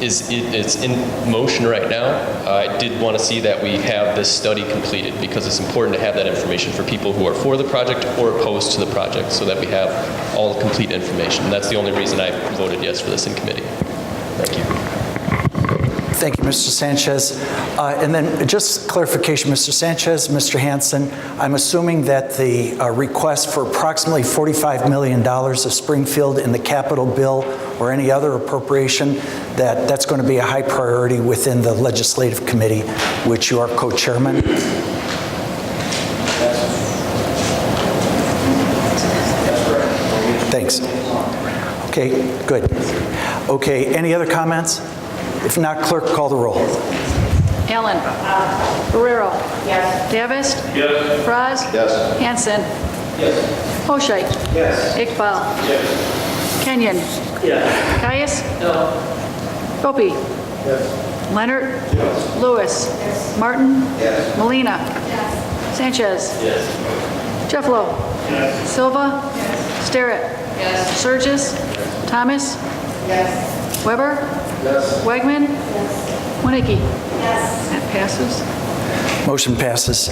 it's in motion right now, I did want to see that we have this study completed because it's important to have that information for people who are for the project or opposed to the project so that we have all the complete information. And that's the only reason I voted yes for this in committee. Thank you. Thank you, Mr. Sanchez. And then just clarification, Mr. Sanchez, Mr. Hanson, I'm assuming that the request for approximately $45 million of Springfield in the capital bill or any other appropriation, that's going to be a high priority within the legislative committee, which you are co-chairman. Thanks. Okay, good. Okay, any other comments? If not, clerk, call the roll. Allen. Guerrero. Yes. Davis. Yes. Frost. Yes. Hanson. Yes. Hoshite. Yes. Iqbal. Yes. Kenyon. Yes. Caius. No. Gopi. Yes. Leonard. Yes. Lewis. Yes. Martin. Yes. Molina. Yes. Sanchez. Yes. Jefflo. Yes. Silva. Yes. Sterrett. Yes. Surges. Thomas. Yes. Weber. Yes. Wegman. Yes. Winnicke. Yes. That passes. Motion passes.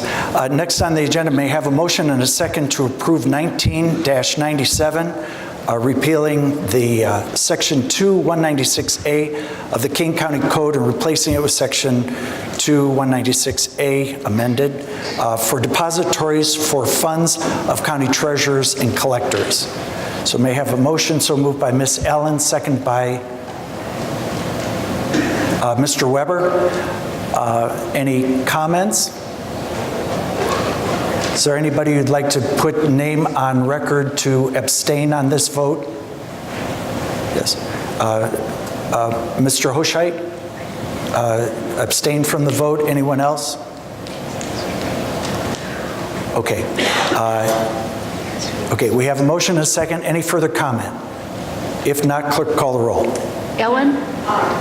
Next on the agenda, may I have a motion and a second to approve 19-97, repealing the Section 2196A of the Kane County Code and replacing it with Section 2196A amended for depositories for funds of county treasurers and collectors. So may I have a motion so moved by Ms. Allen, second by Mr. Weber. Any comments? Is there anybody who'd like to put name on record to abstain on this vote? Yes. Mr. Hoshite, abstain from the vote. Anyone else? Okay. Okay, we have a motion and a second. Any further comment? If not, clerk, call the roll. Ellen.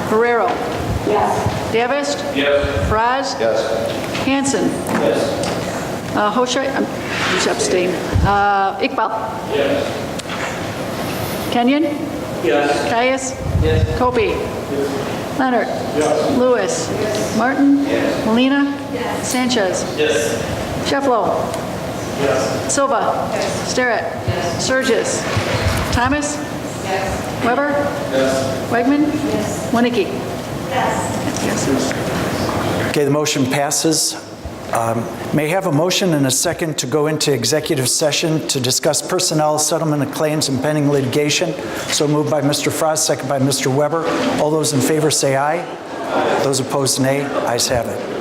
Guerrero. Yes. Davis. Yes. Frost. Yes. Hanson. Yes. Hoshite. Who's abstain? Iqbal. Yes. Kenyon. Yes. Caius. Yes. Kobe. Yes. Leonard. Yes. Lewis. Yes. Martin. Yes. Molina. Yes. Sanchez. Yes. Jefflo. Yes. Silva. Sterrett. Surges. Thomas. Yes. Weber? Yes. Wegman? Yes. Winnicke? Yes. Okay, the motion passes. May I have a motion and a second to go into executive session to discuss personnel, settlement of claims, and pending litigation. So moved by Mr. Frost, second by Mr. Weber. All those in favor say aye. Those opposed, nay. Ayes have it.